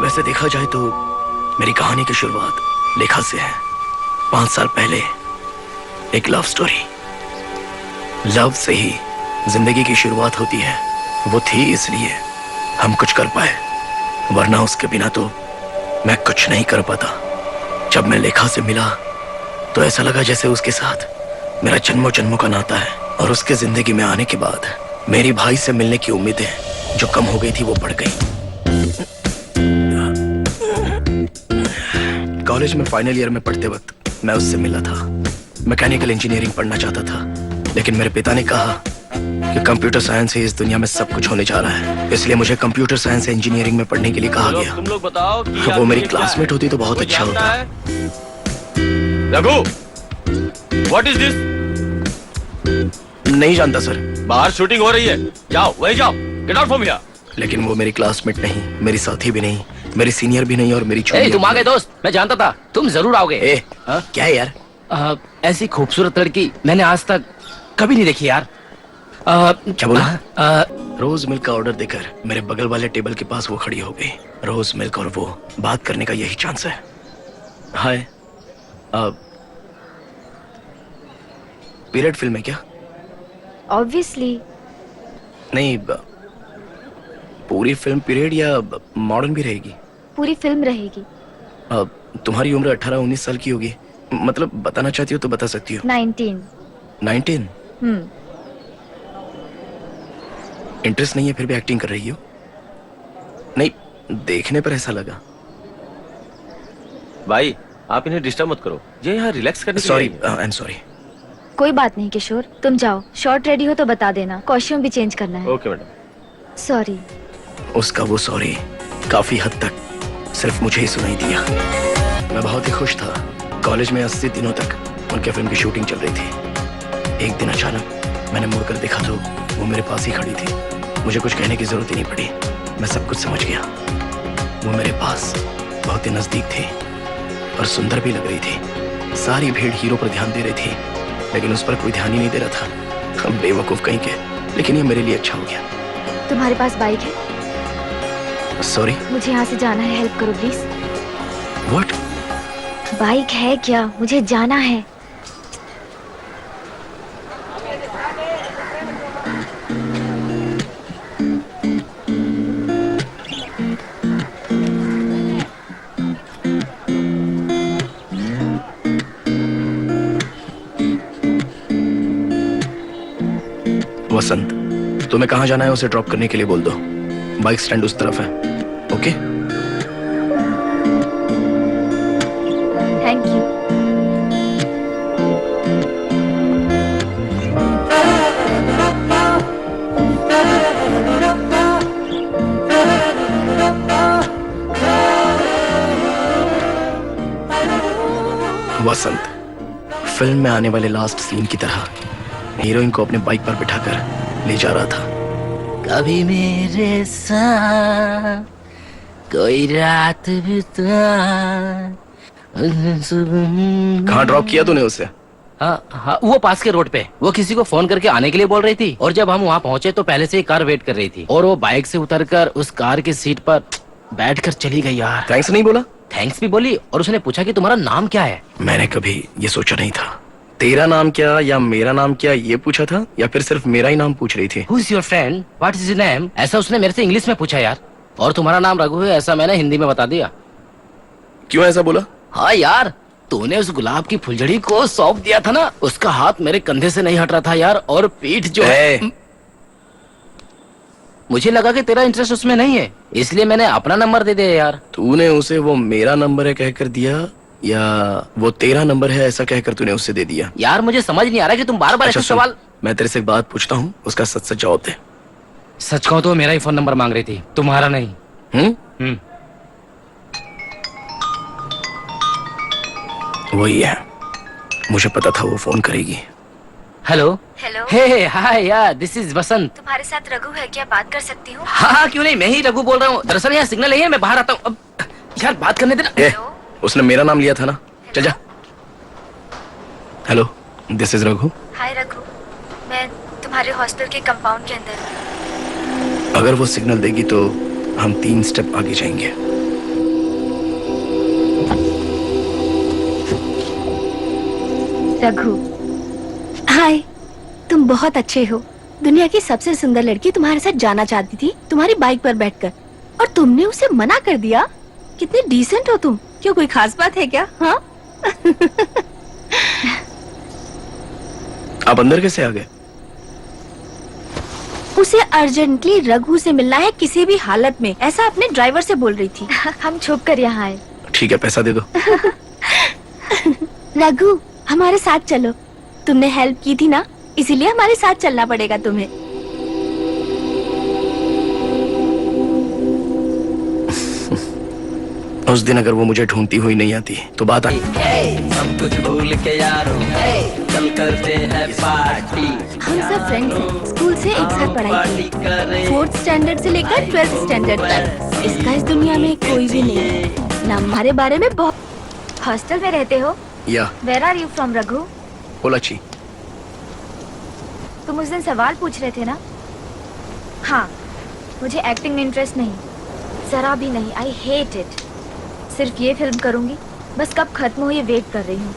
वैसे देखा जाए तो मेरी कहानी की शुरुआत लेखा से है। 5 साल पहले एक लव स्टोरी। लव से ही जिंदगी की शुरुआत होती है। वो थी इसलिए हम कुछ कर पाए, वरना उसके बिना तो मैं कुछ नहीं कर पाता। जब मैं लेखा से मिला तो ऐसा लगा जैसे उसके साथ मेरा जन्मों जन्मों का नाता है। और उसके जिंदगी में आने के बाद मेरी भाई से मिलने की उम्मीदें जो कम हो गई थी वो बढ़ गई। कॉलेज में फाइनल ईयर में पढ़ते वक्त मैं उससे मिला था। मैकेनिकल इंजीनियरिंग पढ़ना चाहता था, लेकिन मेरे पिता ने कहा कि कंप्यूटर साइंस से इस दुनिया में सब कुछ होने जा रहा है, इसलिए मुझे कंप्यूटर साइंस इंजीनियरिंग में पढ़ने के लिए कहा गया। तुम लोग बताओ कि वो मेरी क्लासमेट होती तो बहुत अच्छा होता। Raghu, what is this? नहीं जानता सर। बाहर शूटिंग हो रही है, जाओ वहीं जाओ। Get out from here. लेकिन वो मेरी क्लासमेट नहीं, मेरी साथी भी नहीं, मेरी सीनियर भी नहीं और मेरी ए, तुम आ गए दोस्त। मैं जानता था तुम जरूर आओगे। क्या है यार? ऐसी खूबसूरत लड़की मैंने आज तक कभी नहीं देखी यार। क्या बोला? रोज मिल्क का ऑर्डर देकर मेरे बगल वाले टेबल के पास वो खड़ी हो गई। रोज मिल्क और वो बात करने का यही चांस है। हाय, पीरियड फिल्म है क्या? ऑब्वियसली नहीं, पूरी फिल्म पीरियड या मॉडर्न भी रहेगी? पूरी फिल्म रहेगी। तुम्हारी उम्र 18-19 साल की होगी। मतलब बताना चाहती हो तो बता सकती हो। 19। इंटरेस्ट नहीं है फिर भी एक्टिंग कर रही हो? नहीं, देखने पर ऐसा लगा। भाई आप इन्हें डिस्टर्ब मत करो, ये यहाँ रिलैक्स करने के लिए सॉरी, आई है। I am sorry. कोई बात नहीं किशोर, तुम जाओ। शॉर्ट रेडी हो तो बता देना, कॉस्ट्यूम भी चेंज करना है। Okay madam. सॉरी। उसका वो सॉरी काफी हद तक सिर्फ मुझे ही सुनाई दिया। मैं बहुत ही खुश था। कॉलेज में 80 दिनों तक उनके फिल्म की शूटिंग चल रही थी। एक दिन अचानक मैंने मुड़कर देखा तो वो मेरे पास ही खड़ी थी। मुझे कुछ कहने की जरूरत ही नहीं पड़ी, मैं सब कुछ समझ गया। वो मेरे पास बहुत ही नजदीक थी और सुंदर भी लग रही थी। सारी भीड़ हीरो पर ध्यान दे रही थी, लेकिन उस पर कोई ध्यान ही नहीं दे रहा था। हम बेवकूफ कहीं के, लेकिन ये मेरे लिए अच्छा हो गया। तुम्हारे पास बाइक है? सॉरी, मुझे यहाँ से जाना है, हेल्प करो प्लीज। व्हाट? बाइक है क्या? मुझे जाना है। वसंत, तुम्हें कहाँ जाना है उसे ड्रॉप करने के लिए बोल दो। बाइक स्टैंड उस तरफ है। Okay? Thank you. Vasant, film में आने वाले लास्ट सीन की तरह हीरोइन को अपने बाइक पर बिठाकर ले जा रहा था। कभी मेरे साथ कोई रात बिता। कहाँ ड्रॉप किया तूने उसे? हाँ, वो पास के रोड पे। वो किसी को फोन करके आने के लिए बोल रही थी, और जब हम वहाँ पहुँचे तो पहले से ही कार वेट कर रही थी, और वो बाइक से उतरकर उस कार की सीट पर बैठकर चली गई यार। थैंक्स नहीं बोला? थैंक्स भी बोली, और उसने पूछा कि तुम्हारा नाम क्या है। मैंने कभी ये सोचा नहीं था। तेरा नाम क्या या मेरा नाम क्या ये पूछा था, या फिर सिर्फ मेरा ही नाम पूछ रही थी? Who is your friend? What is your name? ऐसा उसने मेरे से इंग्लिश में पूछा यार। और तुम्हारा नाम रघु है ऐसा मैंने हिंदी में बता दिया। क्यों ऐसा बोला? हाँ यार, तूने उस गुलाब की फुलझड़ी को सौंप दिया था ना, उसका हाथ मेरे कंधे से नहीं हट रहा था यार, और पीठ जो है। मुझे लगा कि तेरा इंटरेस्ट उसमें नहीं है, इसलिए मैंने अपना नंबर दे दिया यार। तूने उसे वो मेरा नंबर है कहकर दिया या वो तेरा नंबर है ऐसा कहकर तूने उससे दे दिया? यार मुझे समझ नहीं आ रहा कि तुम बार बार ऐसे सवाल। मैं तेरे से एक बात पूछता हूँ, उसका सच सच जवाब दे। सच कहूँ तो मेरा ही फोन नंबर मांग रही थी, तुम्हारा नहीं। वही है, मुझे पता था वो फोन करेगी। हेलो। हेलो। हे हाय यार, दिस इज वसंत। तुम्हारे साथ रघु है क्या? बात कर सकती हूँ? हाँ क्यों नहीं, मैं ही रघु बोल रहा हूँ। दरअसल यहाँ सिग्नल नहीं है, मैं बाहर आता हूँ। अब यार बात करने देना। उसने मेरा नाम लिया था ना, चल जा। Hello, this is Raghu. Hi Raghu, मैं तुम्हारे हॉस्टल के कंपाउंड के अंदर। अगर वो सिग्नल देगी तो हम 3 स्टेप आगे जाएंगे। रघु। हाय, तुम बहुत अच्छे हो। दुनिया की सबसे सुंदर लड़की तुम्हारे साथ जाना चाहती थी, तुम्हारी बाइक पर बैठकर, और तुमने उसे मना कर दिया। कितने डिसेंट हो तुम। क्यों, कोई खास बात है क्या? हाँ? आप अंदर कैसे आ गए? उसे अर्जेंटली रघु से मिलना है किसी भी हालत में, ऐसा अपने ड्राइवर से बोल रही थी। हम छुप कर यहाँ आए। ठीक है, पैसा दे दो। रघु, हमारे साथ चलो। तुमने हेल्प की थी ना, इसीलिए हमारे साथ चलना पड़ेगा तुम्हें। उस दिन अगर वो मुझे ढूंढती हुई नहीं आती तो बात आई। सब कुछ भूल के यारों चल करते हैं पार्टी। हम सब फ्रेंड्स हैं, स्कूल से एक साथ पढ़ाई की, 4th स्टैंडर्ड से लेकर 12th स्टैंडर्ड तक। इसका इस दुनिया में कोई भी नहीं है। ना हमारे बारे में बहुत। हॉस्टल में रहते हो? या where are you from Raghu? Pollachi. तुम उस दिन सवाल पूछ रहे थे ना? हाँ, मुझे एक्टिंग में इंटरेस्ट नहीं, जरा भी नहीं। I hate it. सिर्फ ये फिल्म करूंगी, बस कब खत्म हो ये वेट कर रही हूँ।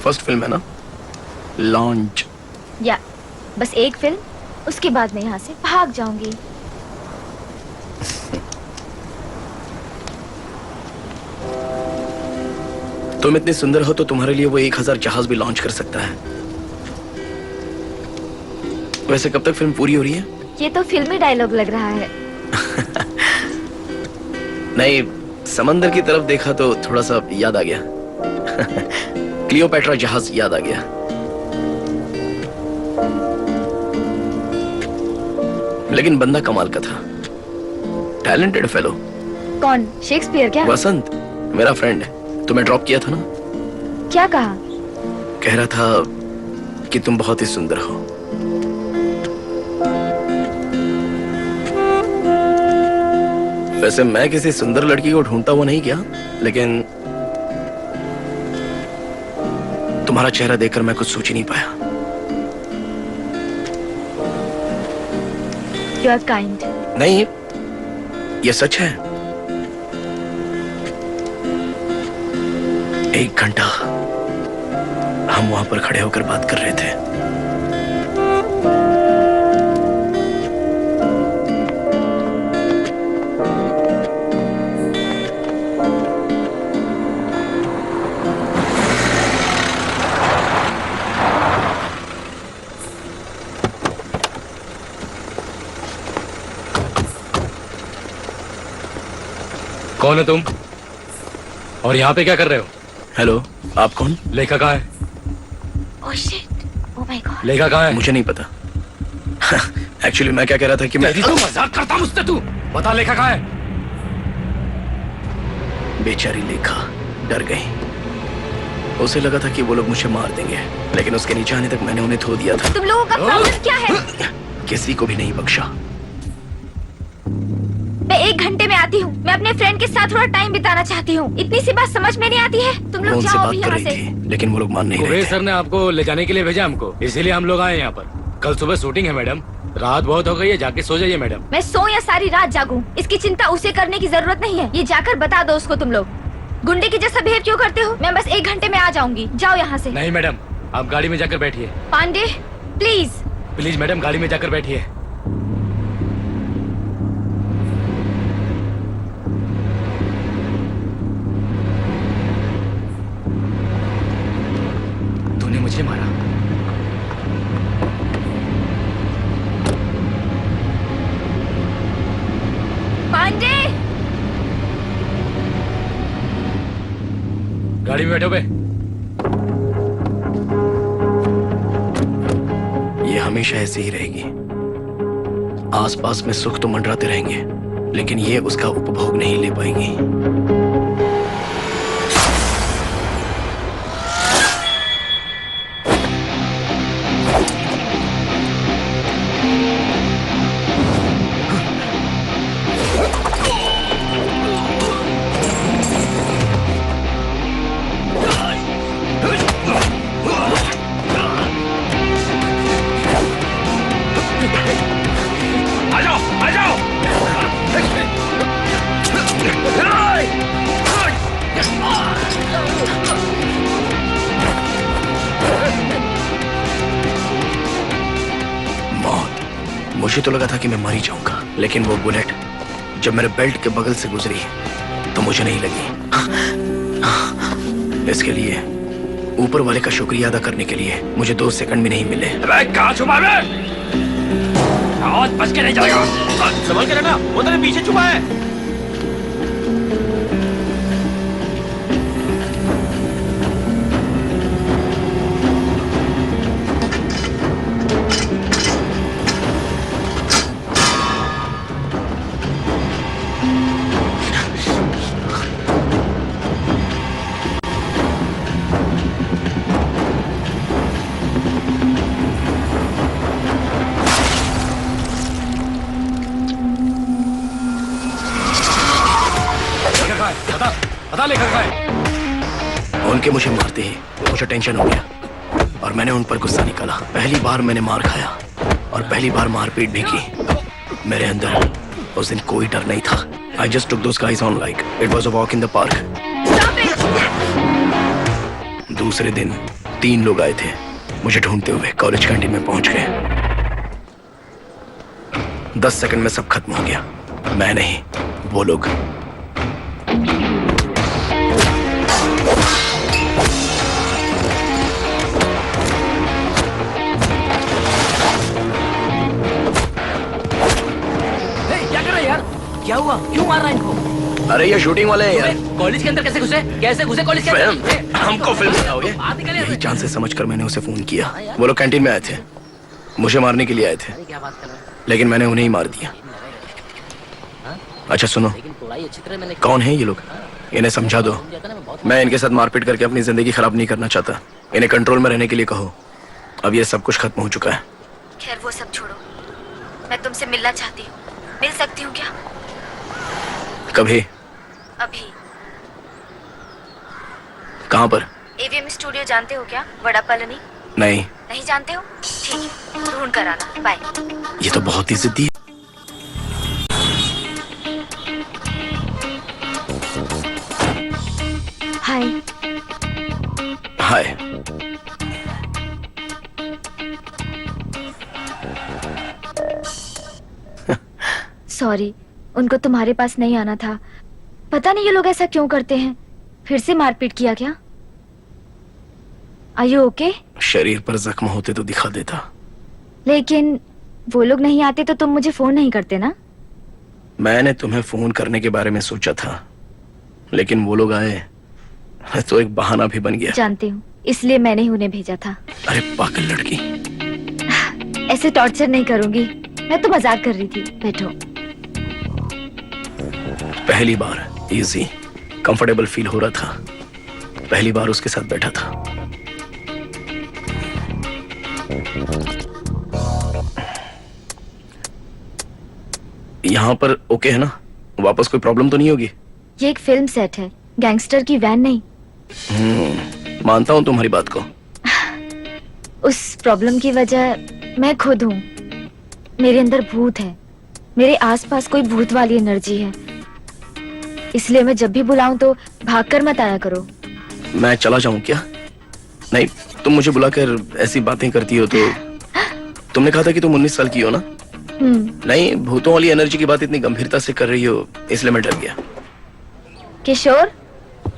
फर्स्ट फिल्म है ना, लॉन्च। या बस एक फिल्म, उसके बाद मैं यहाँ से भाग जाऊंगी। तुम इतनी सुंदर हो तो तुम्हारे लिए वो 1000 जहाज भी लॉन्च कर सकता है। वैसे कब तक फिल्म पूरी हो रही है? ये तो फिल्मी डायलॉग लग रहा है। नहीं, समंदर की तरफ देखा तो थोड़ा सा याद आ गया। क्लियोपेट्रा जहाज याद आ गया। लेकिन बंदा कमाल का था, टैलेंटेड फेलो। कौन? शेक्सपियर क्या? वसंत, मेरा फ्रेंड है। तुम्हें ड्रॉप किया था ना? क्या कहा? कह रहा था कि तुम बहुत ही सुंदर हो। वैसे मैं किसी सुंदर लड़की को ढूंढता हुआ नहीं गया, लेकिन तुम्हारा चेहरा देखकर मैं कुछ सोच ही नहीं पाया। You are kind. नहीं, ये सच है। 1 घंटा हम वहां पर खड़े होकर बात कर रहे थे। कौन है तुम? और यहाँ पे क्या कर रहे हो? हेलो, आप कौन? लेखा कहाँ है? Oh shit, oh my God. लेखा कहाँ है? मुझे नहीं पता। एक्चुअली मैं क्या कह रहा था कि मैं तेरी तो मजाक करता मुझसे तू। बता लेखा कहाँ है? बेचारी लेखा डर गई। उसे लगा था कि वो लोग मुझे मार देंगे, लेकिन उसके नीचे आने तक मैंने उन्हें धो दिया था। तुम लोगों का प्रॉब्लम क्या है? किसी को भी नहीं बख्शा। मैं 1 घंटे में आती हूँ। मैं अपने फ्रेंड के साथ थोड़ा टाइम बिताना चाहती हूँ। इतनी सी बात समझ में नहीं आती है? तुम वो लोग उनसे जाओ बात अभी कर यहाँ रही से। थी, लेकिन वो लोग मान नहीं रहे कुबेर थे। सर ने आपको ले जाने के लिए भेजा हमको, इसीलिए हम लोग आए यहाँ पर। कल सुबह शूटिंग है मैडम, रात बहुत हो गई है, जाके सो जाइए मैडम। मैं सो या सारी रात जागूं, इसकी चिंता उसे करने की जरूरत नहीं है। ये जाकर बता दो उसको। तुम लोग गुंडे की जैसा बिहेव क्यों करते हो? मैं बस 1 घंटे में आ जाऊंगी। जाओ यहाँ से। नहीं मैडम, आप गाड़ी में जाकर बैठिए। पांडे प्लीज। प्लीज मैडम, गाड़ी में जाकर बैठिए। तूने मुझे मारा। पांडे गाड़ी में बैठो बे। ये हमेशा ऐसे ही रहेगी। आसपास में सुख तो मंडराते रहेंगे, लेकिन ये उसका उपभोग नहीं ले पाएगी। आ जाओ, आ जाओ। मुझे तो लगा था कि मैं मर ही जाऊंगा, लेकिन वो बुलेट जब मेरे बेल्ट के बगल से गुजरी तो मुझे नहीं लगी। इसके लिए ऊपर वाले का शुक्रिया अदा करने के लिए मुझे 2 सेकंड भी नहीं मिले। कहाँ छुपा है? आवाज बच के नहीं जाएगा। संभल के रहना, वो तेरे पीछे छुपा है। बता लेकर खाए। उनके मुझे मारते ही मुझे टेंशन हो गया और मैंने उन पर गुस्सा निकाला। पहली बार मैंने मार खाया और पहली बार मारपीट भी की। मेरे अंदर उस दिन कोई डर नहीं था। I just took those guys on like it was a walk in the park. दूसरे दिन 3 लोग आए थे मुझे ढूंढते हुए, कॉलेज कैंटीन में पहुंच गए। 10 सेकंड में सब खत्म हो गया। मैं नहीं, वो लोग। क्या हुआ? क्यों मार रहा है इनको? अरे ये शूटिंग वाले हैं यार। कॉलेज के अंदर कैसे घुसे? कैसे घुसे कॉलेज के अंदर? हमको फिल्म दिखाओगे? यही चांस से समझकर मैंने उसे फोन किया। वो लोग कैंटीन में आए थे, मुझे मारने के लिए आए थे, लेकिन मैंने उन्हें ही मार दिया। अच्छा सुनो, कौन है ये लोग? इन्हें समझा दो। मैं इनके साथ मारपीट करके अपनी जिंदगी खराब नहीं करना चाहता। इन्हें कंट्रोल में रहने के लिए कहो। अब ये सब कुछ खत्म हो चुका है। खैर वो सब छोड़ो, मैं तुमसे मिलना चाहती हूँ। मिल सकती हूँ क्या? कभी? अभी। कहाँ पर? एवीएम स्टूडियो जानते हो क्या? वड़ा कॉलोनी। नहीं। नहीं जानते हो? ठीक है, ढूंढ कर आना। बाय। ये तो बहुत ही जिद्दी है। हाय। हाय। सॉरी, उनको तुम्हारे पास नहीं आना था। पता नहीं ये लोग ऐसा क्यों करते हैं। फिर से मारपीट किया क्या? Are you okay? शरीर पर जख्म होते तो दिखा देता। लेकिन वो लोग नहीं आते तो तुम मुझे फोन नहीं करते ना? मैंने तुम्हें फोन करने के बारे में सोचा था, लेकिन वो लोग आए तो एक बहाना भी बन गया। जानती हूँ, इसलिए मैंने ही उन्हें भेजा था। अरे पागल लड़की। ऐसे टॉर्चर नहीं करूंगी, मैं तो मजाक कर रही थी। बैठो। पहली बार इजी, कंफर्टेबल फील हो रहा था। पहली बार उसके साथ बैठा था। यहाँ पर ओके है ना? वापस कोई प्रॉब्लम तो नहीं होगी? ये एक फिल्म सेट है, गैंगस्टर की वैन नहीं। मानता हूँ तुम्हारी बात को। उस प्रॉब्लम की वजह मैं खुद हूँ। मेरे अंदर भूत है, मेरे आसपास कोई भूत वाली एनर्जी है। इसलिए मैं जब भी बुलाऊं तो भागकर मत आया करो। मैं चला जाऊं क्या? नहीं, तुम मुझे बुलाकर ऐसी बातें करती हो तो। तुमने कहा था कि तुम 19 साल की हो ना? नहीं, भूतों वाली एनर्जी की बात इतनी गंभीरता से कर रही हो, इसलिए मैं डर गया। किशोर।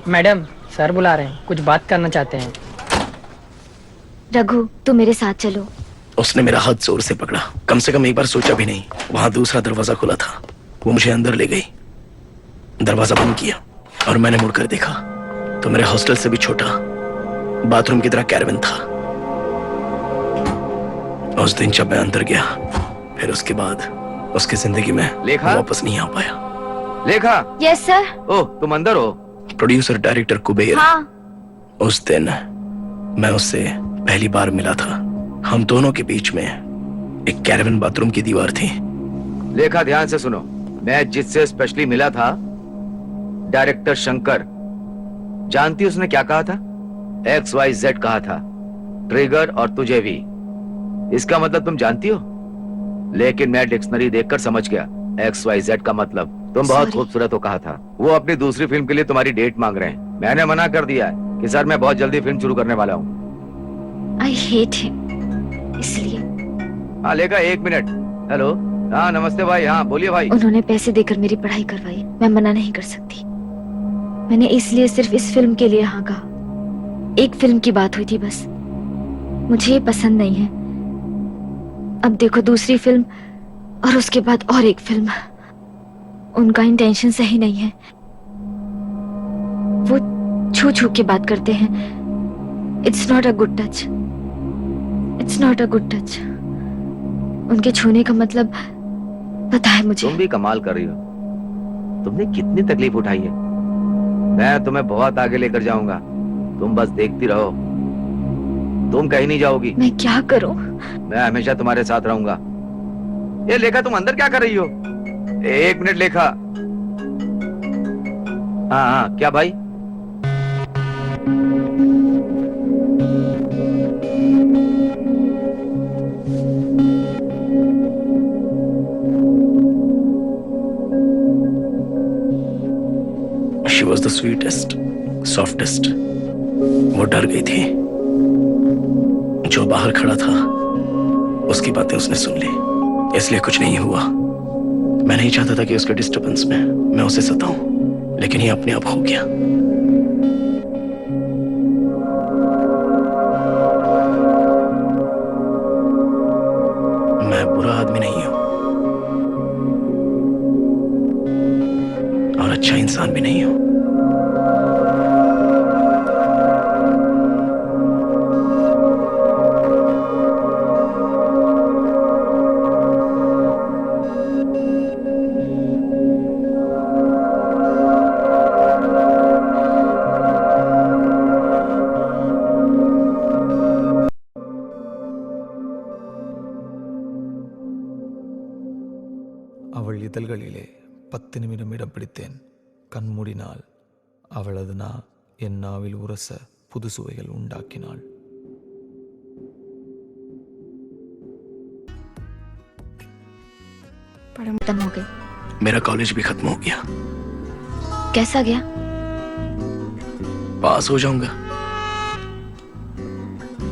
मैडम, सर बुला रहे हैं, कुछ बात करना चाहते हैं। रघु, तुम मेरे साथ चलो। उसने मेरा हाथ जोर से पकड़ा। कम से कम एक बार सोचा भी नहीं। वहां दूसरा दरवाजा खुला था। वो मुझे अंदर ले गई। दरवाजा बंद किया और मैंने मुड़कर देखा तो मेरे हॉस्टल से भी छोटा बाथरूम की तरह कैरवन था। उस दिन जब मैं अंदर गया, फिर उसके बाद उसकी जिंदगी में वापस नहीं आ पाया। लेखा। Yes sir. ओह, तुम अंदर हो? Producer director Kuber. हाँ। उस दिन मैं उससे पहली बार मिला था। हम दोनों के बीच में एक कैरवन बाथरूम की दीवार थी। लेखा, ध्यान से सुनो। मैं जिससे स्पेशली मिला था, डायरेक्टर शंकर। जानती उसने क्या कहा था? XYZ कहा था, ट्रिगर और तुझे भी। इसका मतलब तुम जानती हो? लेकिन मैं डिक्शनरी देखकर समझ गया। XYZ का मतलब तुम बहुत खूबसूरत हो कहा था। वो अपनी दूसरी फिल्म के लिए तुम्हारी डेट मांग रहे हैं। मैंने मना कर दिया है कि सर मैं बहुत जल्दी फिल्म शुरू करने वाला हूँ। I hate him, इसलिए। हाँ लेखा, 1 मिनट। हेलो, हाँ नमस्ते भाई, हाँ बोलिए भाई। उन्होंने पैसे देकर मेरी पढ़ाई करवाई, मैं मना नहीं कर सकती। मैंने इसलिए सिर्फ इस फिल्म के लिए हाँ कहा। एक फिल्म की बात हुई थी बस। मुझे ये पसंद नहीं है। अब देखो दूसरी फिल्म और उसके बाद और एक फिल्म। उनका इंटेंशन सही नहीं है। वो छू छू के बात करते हैं। It's not a good touch. It's not a good touch. उनके छूने का मतलब पता है मुझे। तुम भी कमाल कर रही हो। तुमने कितनी तकलीफ उठाई है। मैं तुम्हें बहुत आगे लेकर जाऊंगा, तुम बस देखती रहो। तुम कहीं नहीं जाओगी। मैं क्या करूं? मैं हमेशा तुम्हारे साथ रहूंगा। ये लेखा, तुम अंदर क्या कर रही हो? एक मिनट लेखा। हाँ हाँ, क्या भाई? She was the sweetest, softest. वो डर गई थी। जो बाहर खड़ा था उसकी बातें उसने सुन ली, इसलिए कुछ नहीं हुआ। मैं नहीं चाहता था कि उसके डिस्टर्बेंस में मैं उसे सताऊं, लेकिन ये अपने आप हो गया। मैं बुरा आदमी नहीं हूं और अच्छा इंसान भी नहीं हूं। அவள் இதழ்களிலே 10 நிமிடம் இடம் பிடித்தேன். கண் மூடினாள். அவளது நா என் நாவில் உரச புது சுவைகள் உண்டாக்கினாள். खत्म हो गई। मेरा कॉलेज भी खत्म हो गया। कैसा गया? पास हो जाऊंगा।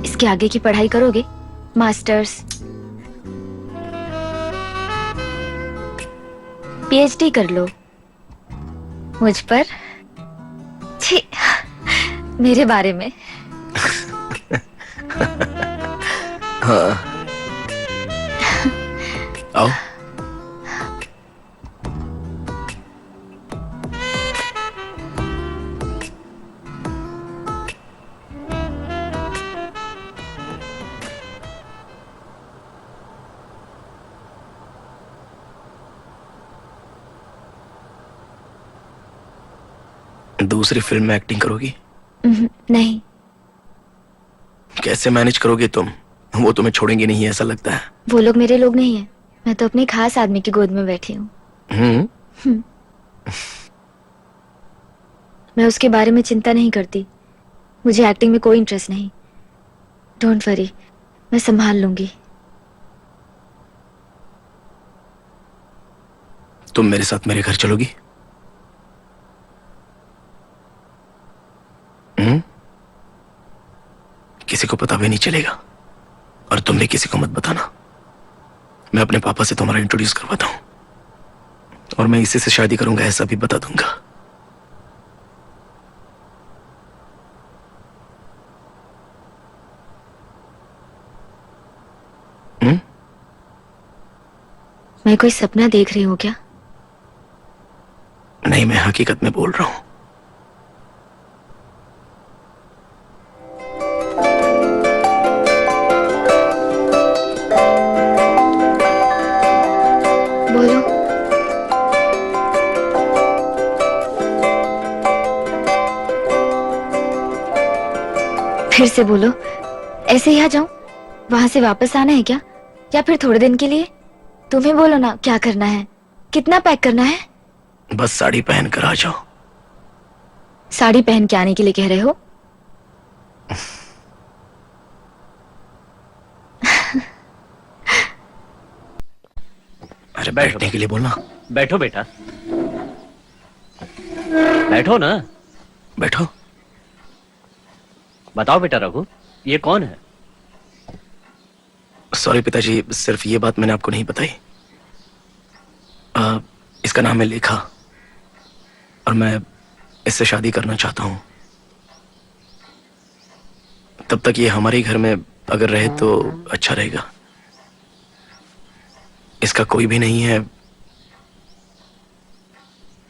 इसके आगे की पढ़ाई करोगे? मास्टर्स, पीएचडी कर लो। मुझ पर? छी, मेरे बारे में। हाँ, आओ। दूसरी फिल्म में एक्टिंग करोगी? नहीं। कैसे मैनेज करोगी तुम? वो तुम्हें छोड़ेंगे नहीं, ऐसा लगता है। वो लोग मेरे लोग नहीं हैं। मैं तो अपने खास आदमी की गोद में बैठी हूँ। मैं उसके बारे में चिंता नहीं करती। मुझे एक्टिंग में कोई इंटरेस्ट नहीं। डोंट वरी, मैं संभाल लूंगी। तुम मेरे साथ मेरे घर चलोगी? किसी को पता भी नहीं चलेगा और तुम भी किसी को मत बताना। मैं अपने पापा से तुम्हारा इंट्रोड्यूस करवाता हूं और मैं इसी से शादी करूंगा, ऐसा भी बता दूंगा। मैं कोई सपना देख रही हूँ क्या? नहीं, मैं हकीकत में बोल रहा हूं। बोलो। फिर से बोलो। ऐसे ही आ जाऊं? वहां से वापस आना है क्या, या फिर थोड़े दिन के लिए? तुम्हें बोलो ना, क्या करना है, कितना पैक करना है? बस साड़ी पहन कर आ जाओ। साड़ी पहन के आने के लिए कह रहे हो? अरे बैठने के लिए बोलना। बैठो बेटा, बैठो ना। बैठो। बताओ बेटा रघु, ये कौन है? सॉरी पिताजी, सिर्फ ये बात मैंने आपको नहीं बताई। इसका नाम है लेखा और मैं इससे शादी करना चाहता हूँ। तब तक ये हमारे ही घर में अगर रहे तो अच्छा रहेगा। इसका कोई भी नहीं है।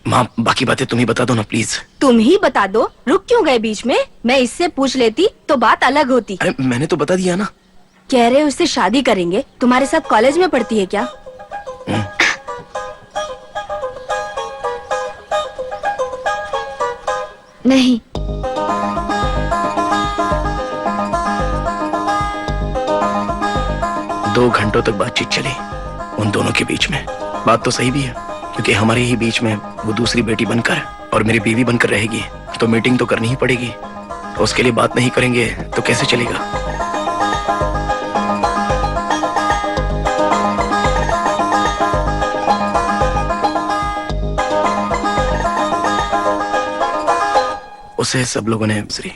माँ, बाकी बातें तुम ही बता दो ना प्लीज। तुम ही बता दो, रुक क्यों गए बीच में? मैं इससे पूछ लेती तो बात अलग होती। अरे मैंने तो बता दिया ना। कह रहे उससे शादी करेंगे। तुम्हारे साथ कॉलेज में पढ़ती है क्या? नहीं। 2 घंटों तक बातचीत चली उन दोनों के बीच में। बात तो सही भी है, क्योंकि हमारे ही बीच में वो दूसरी बेटी बनकर और मेरी बीवी बनकर रहेगी, तो मीटिंग तो करनी ही पड़ेगी। उसके लिए बात नहीं करेंगे तो कैसे चलेगा? उसे सब लोगों ने श्री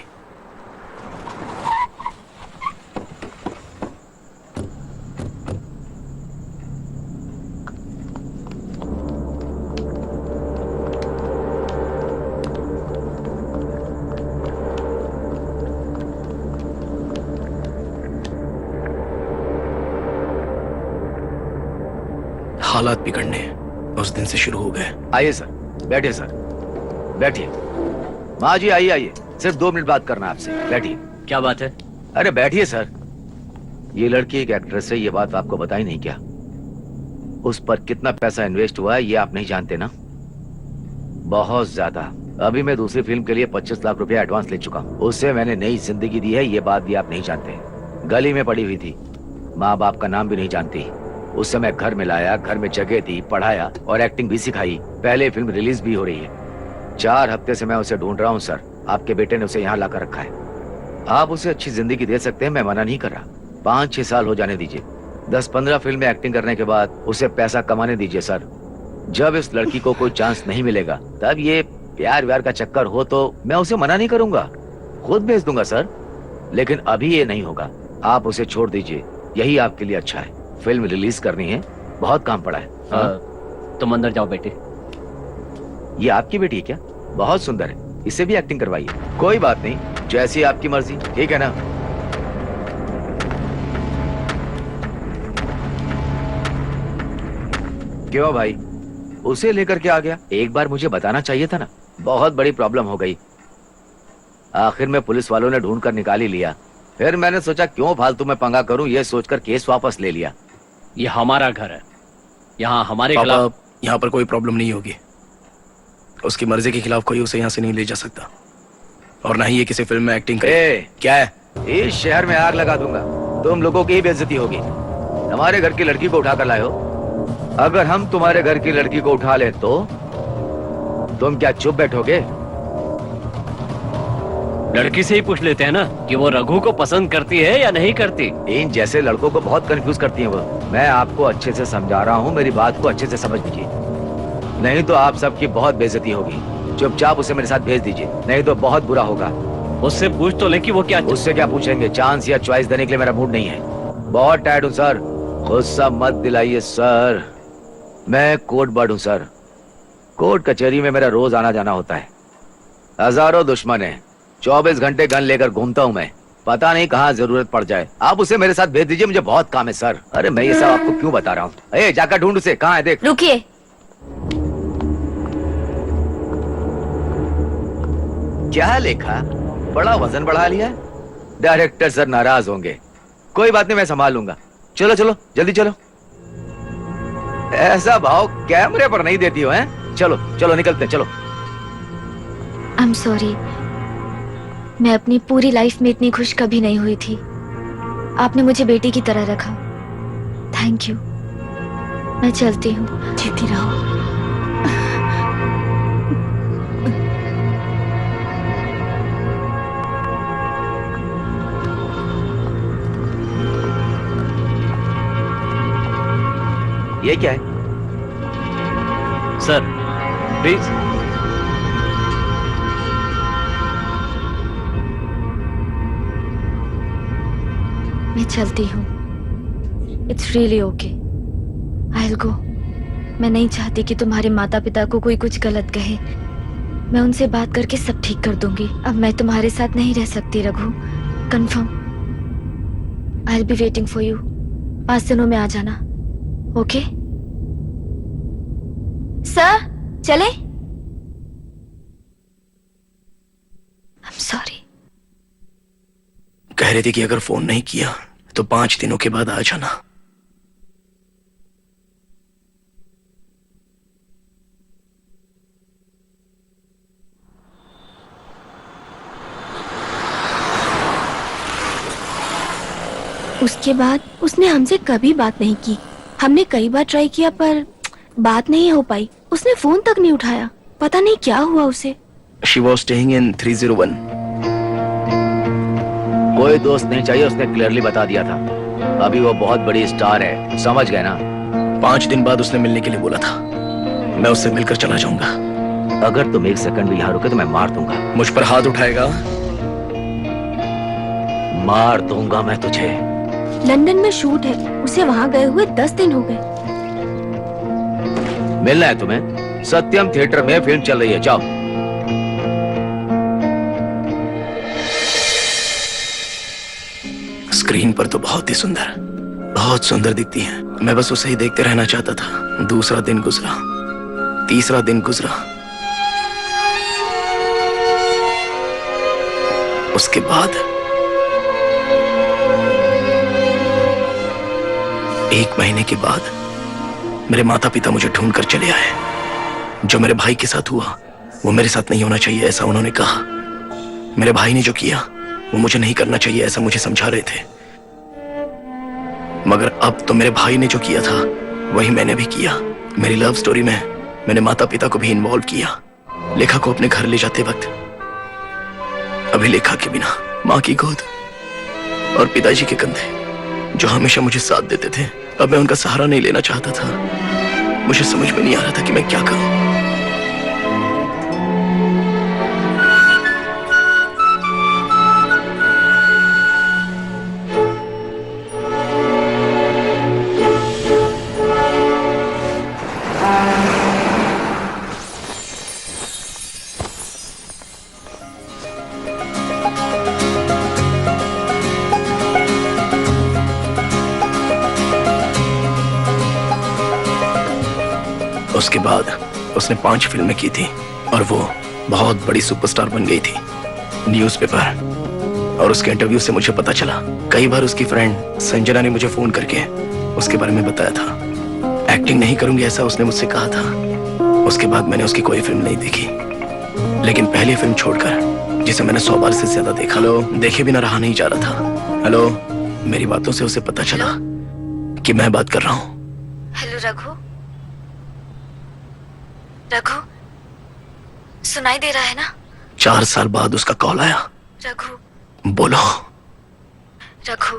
हालात बिगड़ने उस दिन से शुरू हो गए। आइए सर, बैठिए सर, बैठिए। माँ जी आइए आइए, सिर्फ 2 मिनट बात करना है आपसे, बैठिए। क्या बात है? अरे बैठिए सर। ये लड़की एक एक्ट्रेस है, ये बात आपको बताई नहीं क्या? उस पर कितना पैसा इन्वेस्ट हुआ है ये आप नहीं जानते ना? बहुत ज्यादा। अभी मैं दूसरी फिल्म के लिए 25 लाख रुपया एडवांस ले चुका हूँ। उससे मैंने नई जिंदगी दी है, ये बात भी आप नहीं जानते। गली में पड़ी हुई थी, माँ बाप का नाम भी नहीं जानती। उससे मैं घर में लाया, घर में जगह दी, पढ़ाया और एक्टिंग भी सिखाई। पहले फिल्म रिलीज भी हो रही है। 4 हफ्ते से मैं उसे ढूंढ रहा हूँ सर। आपके बेटे ने उसे यहाँ लाकर रखा है। आप उसे अच्छी जिंदगी दे सकते हैं, मैं मना नहीं कर रहा। 5-6 साल हो जाने दीजिए। 10-15 फिल्म में एक्टिंग करने के बाद उसे पैसा कमाने दीजिए सर। जब इस लड़की को कोई चांस नहीं मिलेगा, तब ये प्यार व्यार का चक्कर हो तो मैं उसे मना नहीं करूंगा, खुद भेज दूंगा सर। लेकिन अभी ये नहीं होगा। आप उसे छोड़ दीजिए, यही आपके लिए अच्छा है। फिल्म रिलीज करनी है, बहुत काम पड़ा है। तुम अंदर जाओ बेटे। ये आपकी बेटी है क्या? बहुत सुंदर है, इससे भी एक्टिंग करवाइए। कोई बात नहीं, जैसी आपकी मर्जी, ठीक है ना? क्यों भाई, उसे लेकर के आ गया? एक बार मुझे बताना चाहिए था ना। बहुत बड़ी प्रॉब्लम हो गई। आखिर में पुलिस वालों ने ढूंढ कर निकाल ही लिया। फिर मैंने सोचा क्यों फालतू में पंगा करूं, ये सोचकर केस वापस ले लिया। ये हमारा घर है, यहाँ हमारे पापा, खिलाफ। यहाँ पर कोई प्रॉब्लम नहीं होगी। उसकी मर्जी के खिलाफ कोई उसे यहाँ से नहीं ले जा सकता, और ना ही ये किसी फिल्म में एक्टिंग करे। क्या है? इस शहर में आग लगा दूंगा, तुम लोगों की ही बेइज्जती होगी। हमारे घर की लड़की को उठा कर लाए हो। अगर हम तुम्हारे घर की लड़की को उठा ले तो तुम क्या चुप बैठोगे? लड़की से ही पूछ लेते हैं ना कि वो रघु को पसंद करती है या नहीं करती। इन जैसे लड़कों को बहुत कंफ्यूज करती हैं वो। मैं आपको अच्छे से समझा रहा हूँ, मेरी बात को अच्छे से समझ लीजिए, नहीं तो आप सबकी बहुत बेइज्जती होगी। चुपचाप उसे मेरे साथ भेज दीजिए, नहीं तो बहुत बुरा होगा। उससे पूछ तो ले कि वो क्या। उससे क्या पूछेंगे? चांस या चॉइस देने के लिए मेरा मूड नहीं है। बहुत टायर्ड हूँ सर, गुस्सा मत दिलाइए सर। मैं कोर्ट बर्ड हूँ सर। कोर्ट कचहरी में मेरा रोज आना जाना होता है। हजारों दुश्मन है, 24 घंटे गन लेकर घूमता हूँ मैं। पता नहीं कहाँ जरूरत पड़ जाए। आप उसे मेरे साथ भेज दीजिए, मुझे बहुत काम है सर। अरे मैं ये सब आपको क्यों बता रहा हूँ? जाकर ढूंढ उसे, कहाँ है देख। रुकिए, क्या लेखा, बड़ा वजन बढ़ा लिया। डायरेक्टर सर नाराज होंगे। कोई बात नहीं, मैं संभाल लूंगा। चलो चलो जल्दी चलो। ऐसा भाव कैमरे पर नहीं देती हो, हैं? चलो चलो निकलते, चलो। आई एम सॉरी, मैं अपनी पूरी लाइफ में इतनी खुश कभी नहीं हुई थी। आपने मुझे बेटी की तरह रखा। Thank you. मैं चलती हूँ। जीती रहो। ये क्या है सर? प्लीज। मैं चलती हूँ। It's really okay, I will go. मैं नहीं चाहती कि तुम्हारे माता पिता को कोई कुछ गलत कहे। मैं उनसे बात करके सब ठीक कर दूंगी। अब मैं तुम्हारे साथ नहीं रह सकती Raghu, confirm. I will be waiting for you. 5 दिनों में आ जाना, ओके? सर चले? I am sorry. कह रही थी कि अगर फोन नहीं किया तो 5 दिनों के बाद आ जाना। उसके बाद उसने हमसे कभी बात नहीं की। हमने कई बार ट्राई किया पर बात नहीं हो पाई। उसने फोन तक नहीं उठाया, पता नहीं क्या हुआ उसे। She was staying in 301. कोई दोस्त नहीं चाहिए, उसने क्लियरली बता दिया था। अभी वो बहुत बड़ी स्टार है, समझ गए ना? 5 दिन बाद उसने मिलने के लिए बोला था। मैं उससे मिलकर चला जाऊंगा। अगर तुम 1 सेकंड भी यहाँ रुके तो मैं मार दूंगा। मुझ पर हाथ उठाएगा? मार दूंगा मैं तुझे। लंदन में शूट है, उसे वहाँ गए हुए 10 दिन हो गए। मिलना है तुम्हें? सत्यम थिएटर में फिल्म चल रही है, जाओ। स्क्रीन पर तो बहुत ही सुंदर दिखती है। मैं बस उसे ही देखते रहना चाहता था। दूसरा दिन गुजरा, तीसरा दिन गुजरा, उसके बाद 1 महीने के बाद मेरे माता पिता मुझे ढूंढकर चले आए। जो मेरे भाई के साथ हुआ वो मेरे साथ नहीं होना चाहिए, ऐसा उन्होंने कहा। मेरे भाई ने जो किया वो मुझे नहीं करना चाहिए, ऐसा मुझे समझा रहे थे। मगर अब तो मेरे भाई ने जो किया था वही मैंने भी किया। मेरी लव स्टोरी में मैंने माता पिता को भी इन्वॉल्व किया। लेखा को अपने घर ले जाते वक्त अभी लेखा के बिना माँ की गोद और पिताजी के कंधे जो हमेशा मुझे साथ देते थे, अब मैं उनका सहारा नहीं लेना चाहता था। मुझे समझ में नहीं आ रहा था कि मैं क्या करूं। उसके बाद उसने 5 फिल्में की थी और वो बहुत बड़ी सुपरस्टार बन गई थी। न्यूज़पेपर और उसके इंटरव्यू से मुझे पता चला। कई बार उसकी फ्रेंड संजना ने मुझे फोन करके उसके बारे में बताया था। एक्टिंग नहीं करूंगी ऐसा उसने मुझसे कहा था। उसके बाद मैंने उसकी कोई फिल्म नहीं देखी, लेकिन पहली फिल्म छोड़कर जिसे मैंने 100 बार से ज्यादा देखा, देखे बिना रहा नहीं जा रहा था। हेलो, मेरी बातों से उसे पता चला कि मैं बात कर रहा हूँ। हेलो रघु, रघु सुनाई दे रहा है ना? 4 साल बाद उसका कॉल आया। रघु बोलो। रघु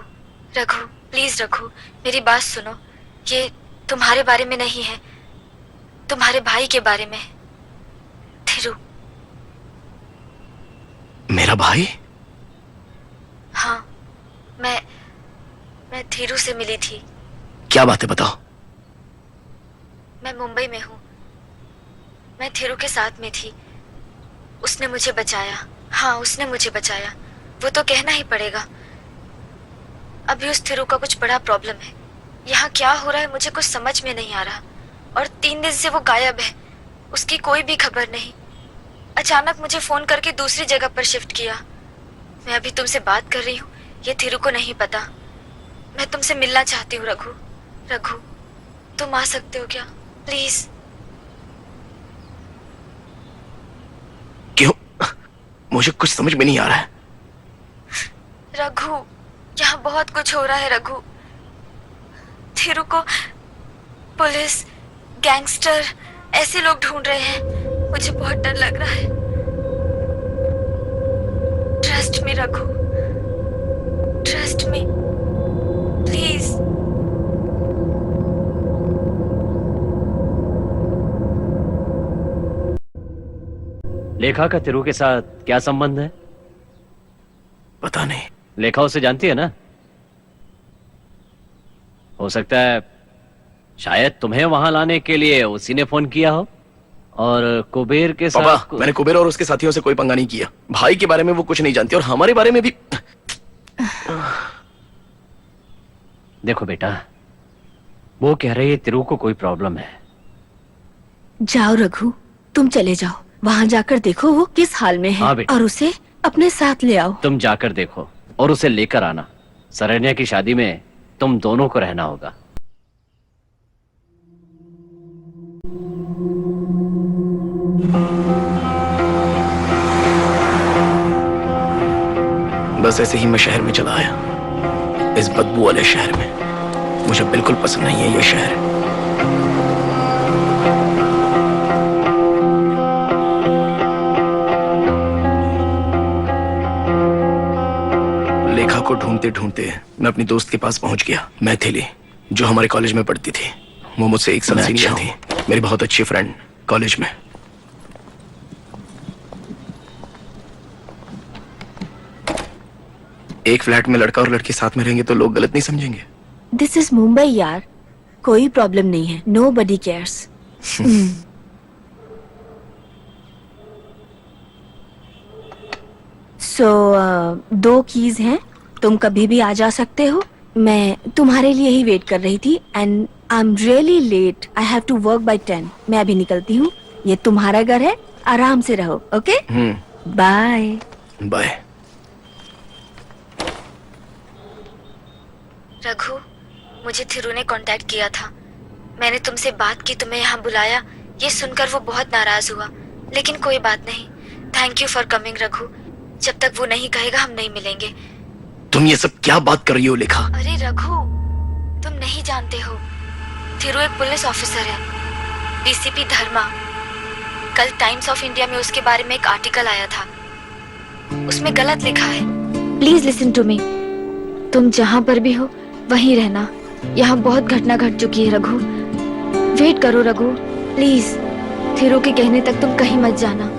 रघु प्लीज रघु, मेरी बात सुनो। ये तुम्हारे बारे में नहीं है, तुम्हारे भाई के बारे में। थिरु। मेरा भाई? हाँ, मैं थिरु से मिली थी। क्या बात है, बताओ। मैं मुंबई में हूँ। मैं थिरु के साथ में थी। उसने मुझे बचाया। हाँ, उसने मुझे बचाया, वो तो कहना ही पड़ेगा। अभी उस थिरु का कुछ बड़ा प्रॉब्लम है। यहाँ क्या हो रहा है मुझे कुछ समझ में नहीं आ रहा। और 3 दिन से वो गायब है, उसकी कोई भी खबर नहीं। अचानक मुझे फोन करके दूसरी जगह पर शिफ्ट किया। मैं अभी तुमसे बात कर रही हूँ, ये थिरु को नहीं पता। मैं तुमसे मिलना चाहती हूँ रघु। रघु, तुम आ सकते हो क्या प्लीज? क्यों? मुझे कुछ समझ में नहीं आ रहा है। रघु, यहाँ बहुत कुछ हो रहा है रघु। थिरु को पुलिस, गैंगस्टर ऐसे लोग ढूंढ रहे हैं। मुझे बहुत डर लग रहा है। Trust me Raghu, trust me please. लेखा का थिरु के साथ क्या संबंध है? पता नहीं। लेखा उसे जानती है ना? हो सकता है शायद तुम्हें वहां लाने के लिए उसी ने फोन किया हो और कुबेर के साथ पापा, मैंने कुबेर और उसके साथियों से कोई पंगा नहीं किया। भाई के बारे में वो कुछ नहीं जानती और हमारे बारे में भी। देखो बेटा, वो कह रही है तिरु को कोई प्रॉब्लम है। जाओ रघु, तुम चले जाओ, वहाँ जाकर देखो वो किस हाल में है। हाँ बेटा। और उसे अपने साथ ले आओ। तुम जाकर देखो और उसे लेकर आना। शरण्या की शादी में तुम दोनों को रहना होगा। बस ऐसे ही मैं शहर में चला आया, इस बदबू वाले शहर में। मुझे बिल्कुल पसंद नहीं है ये शहर। लेखा को ढूंढते ढूंढते मैं अपनी दोस्त के पास पहुंच गया, मैथिली, जो हमारे कॉलेज में पढ़ती थी। वो मुझसे एक साल सीनियर थी, मेरी बहुत अच्छी फ्रेंड कॉलेज में। एक फ्लैट में लड़का और लड़की साथ में रहेंगे तो लोग गलत नहीं समझेंगे? दिस इज मुंबई यार, कोई प्रॉब्लम नहीं है। नो बडी केयर्स। सो 2 कीज हैं, तुम कभी भी आ जा सकते हो। मैं तुम्हारे लिए ही वेट कर रही थी and I am really late. I have to work by 10। मैं अभी निकलती हूँ। ये तुम्हारा घर है, आराम से रहो। Okay, bye bye. रघु, मुझे थिरू ने कांटेक्ट किया था। मैंने तुमसे बात की, तुम्हें यहाँ बुलाया। ये सुनकर वो बहुत नाराज हुआ, लेकिन कोई बात नहीं। Thank you for coming Raghu. जब तक वो नहीं कहेगा हम नहीं मिलेंगे। तुम ये सब क्या बात कर रही हो लेखा? अरे रघु, तुम नहीं जानते हो, थिरू एक पुलिस ऑफिसर है, डीसीपी धर्मा। कल टाइम्स ऑफ इंडिया में उसके बारे में एक आर्टिकल आया था, उसमें गलत लिखा है। Please listen to me. तुम जहाँ पर भी हो वहीं रहना। यहाँ बहुत घटना घट चुकी है रघु। वेट करो रघु, प्लीज। थिरू के कहने तक तुम कहीं मत जाना।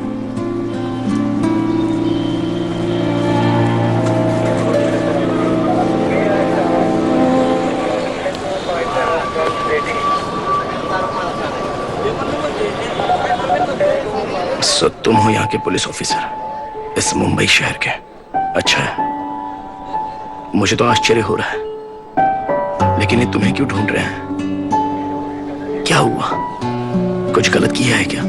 सो तुम हो यहाँ के पुलिस ऑफिसर, इस मुंबई शहर के? अच्छा है, मुझे तो आश्चर्य हो रहा है, लेकिन ये तुम्हें क्यों ढूंढ रहे हैं? क्या हुआ? कुछ गलत किया है क्या?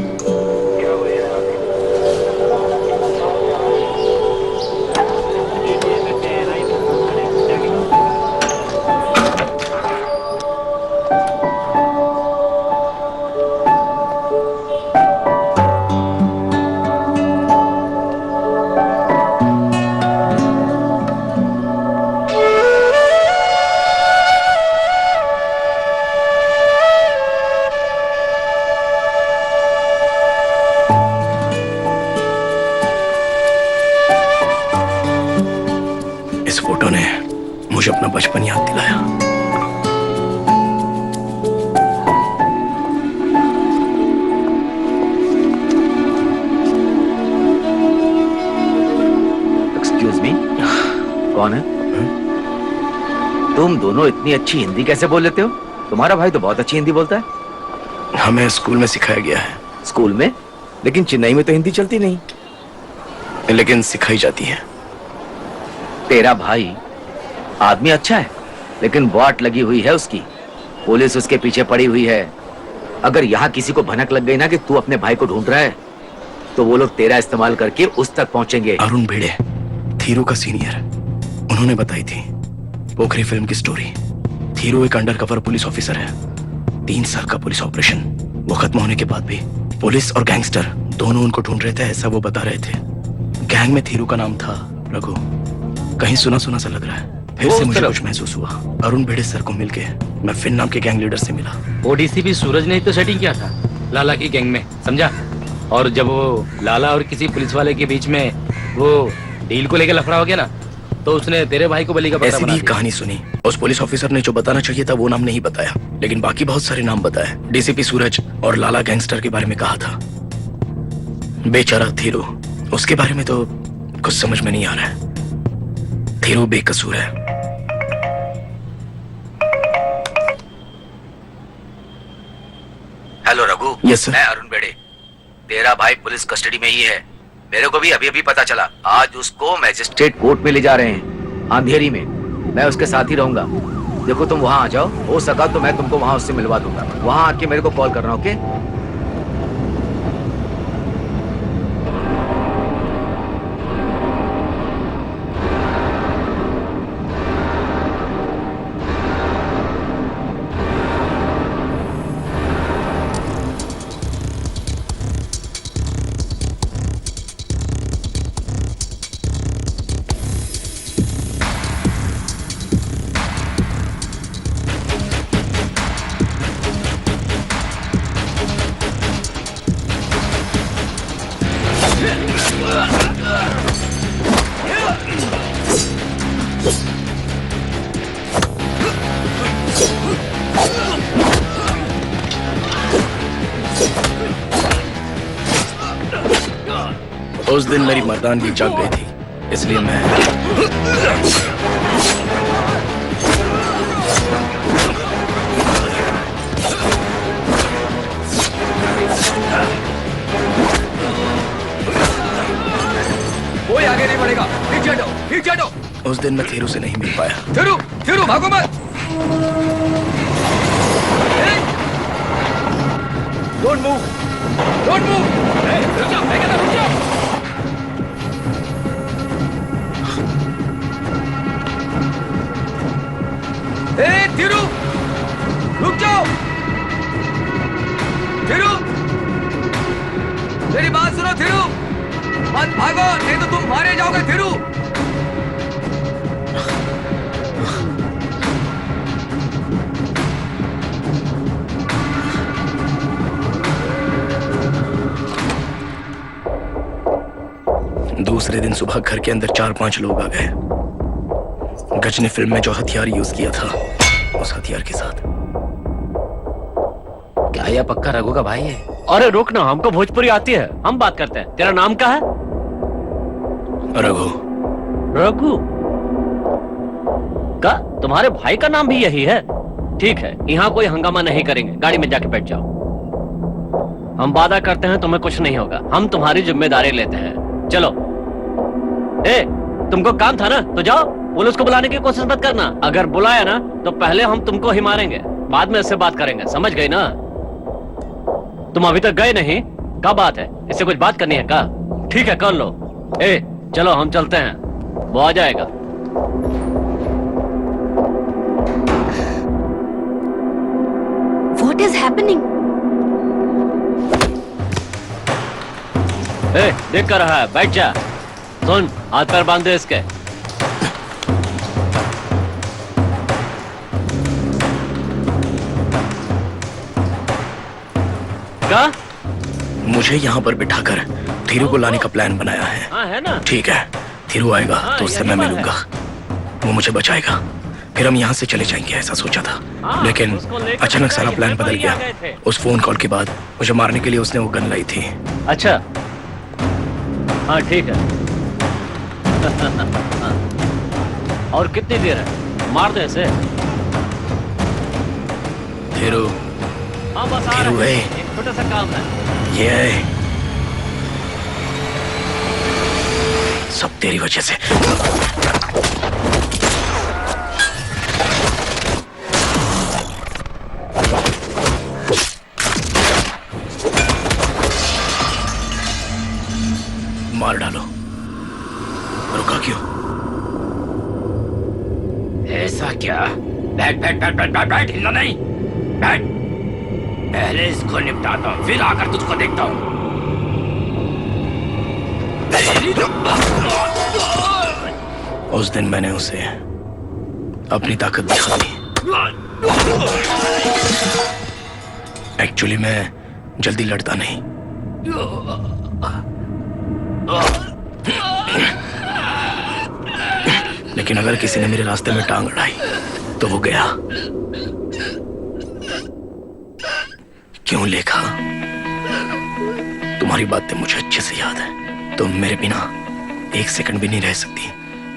इस फोटो ने मुझे अपना बचपन याद दिलाया। एक्सक्यूज मी, कौन है? तुम दोनों इतनी अच्छी हिंदी कैसे बोल लेते हो? तुम्हारा भाई तो बहुत अच्छी हिंदी बोलता है। हमें स्कूल में सिखाया गया है। स्कूल में? लेकिन चेन्नई में तो हिंदी चलती नहीं। लेकिन सिखाई जाती है। तेरा भाई आदमी अच्छा है, लेकिन वाट लगी हुई है उसकी। पुलिस उसके पीछे पड़ी हुई है। अगर यहाँ किसी को भनक लग गई ना कि तू अपने भाई को ढूंढ रहा है, तो वो लोग तेरा इस्तेमाल करके उस तक पहुंचेंगे। अरुण भिड़े, थीरू का सीनियर, उन्होंने बताई थी पोखरी फिल्म की स्टोरी। थीरू एक अंडरकवर पुलिस ऑफिसर है। 3 साल का पुलिस ऑपरेशन, वो खत्म होने के बाद भी पुलिस और गैंगस्टर दोनों उनको ढूंढ रहे थे, ऐसा वो बता रहे थे। गैंग में थीरू का नाम था रघु। कहीं सुना सुना सा लग रहा है। फिर से मुझे कुछ महसूस हुआ। अरुण भिड़े सर को मिलके मैं फिन नाम के गैंग लीडर से मिला। वो डीसीपी सूरज ने तो सेटिंग किया था लाला की गैंग में, समझा? और जब वो लाला और किसी पुलिस वाले के बीच में वो डील को लेकर लफड़ा हो गया ना, तो उसने तेरे भाई को बलि का पत्ता बना दिया। कहानी सुनी। उस पुलिस ऑफिसर ने जो बताना चाहिए था वो नाम नहीं बताया, लेकिन बाकी बहुत सारे नाम बताए। डीसीपी सूरज और लाला गैंगस्टर के बारे में कहा था। बेचारा थीरू, उसके बारे में तो कुछ समझ में नहीं आ रहा है। थीरू बेकसूर है। हेलो रघु। Yes, sir. मैं अरुण बेड़े। तेरा भाई पुलिस कस्टडी में ही है। मेरे को भी अभी अभी पता चला। आज उसको मैजिस्ट्रेट कोर्ट में ले जा रहे हैं, अंधेरी में। मैं उसके साथ ही रहूंगा। देखो तुम वहां आ जाओ, हो सका तो मैं तुमको वहां उससे मिलवा दूंगा। वहां आके मेरे को कॉल करना, ओके? उस दिन मेरी मर्दानगी जाग गई थी, इसलिए मैं कोई आगे नहीं बढ़ेगा। पीछे हटो, पीछे हटो। उस दिन मैं थीरू से नहीं मिल पाया। थिरू, थिरू भागो मत। Don't move, don't move. रुक जाओ, मैं कहता हूं, रुक जाओ। थिरू, रुक जाओ। थिरू, मेरी बात सुनो थिरू, मत भागो, नहीं तो तुम मारे जाओगे थिरू। दूसरे दिन सुबह घर के अंदर 4-5 लोग आ गए। गजनी फिल्म में जो हथियार यूज किया था, उस हथियार के साथ। क्या यह पक्का रघु का भाई है? अरे रुक ना, हमको भोजपुरी आती है, हम बात करते हैं। तेरा नाम क्या है? रघु। रघु का? तुम्हारे भाई का नाम भी यही है? ठीक है, यहाँ कोई हंगामा नहीं करेंगे, गाड़ी में जाके बैठ जाओ। हम वादा करते हैं तुम्हें कुछ नहीं होगा, हम तुम्हारी जिम्मेदारी लेते हैं। चलो। ए, तुमको काम था ना, तो जाओ। पुलिस को बुलाने की कोशिश मत करना। अगर बुलाया ना तो पहले हम तुमको ही मारेंगे, बाद में इससे बात करेंगे, समझ गई ना? तुम अभी तक गए नहीं, क्या बात है? इससे कुछ बात करनी है क्या? ठीक है, कर लो। ए, चलो हम चलते हैं, वो आ जाएगा। What is happening? ए, देख कर रहा है, बैठ जा। सुन, हाथ पैर बांध दे इसके। क्या? मुझे यहाँ पर बिठाकर थीरू को लाने का प्लान बनाया है। हाँ, है ना? ठीक है, थीरू आएगा तो उससे मैं मिलूंगा, वो मुझे बचाएगा, फिर हम यहाँ से चले जाएंगे, ऐसा सोचा था। लेकिन अचानक सारा प्लान बदल गया। उस फोन कॉल के बाद मुझे मारने के लिए उसने वो गन लाई थी। अच्छा, हाँ ठीक है। और कितनी देर है? मार दे इसे। थीरू, हाँ बस आ थीरू रहे है, हैं, एक छोटा सा काम है। ये है, सब तेरी वजह से। मार डालो, रुका क्यों? ऐसा क्या? बैठ बैठ बैठ बैठ बैठ बैठ, हिलना नहीं, बैठ। पहले इसको निपटाता हूँ, फिर आकर तुझको देखता हूँ। उस दिन मैंने उसे अपनी ताकत दिखा दी। एक्चुअली मैं जल्दी लड़ता नहीं। लेकिन अगर किसी ने मेरे रास्ते में टांग अड़ाई तो वो गया। क्यों लेखा? तुम्हारी बातें मुझे अच्छे से याद है। तुम मेरे बिना एक सेकंड भी नहीं रह सकती,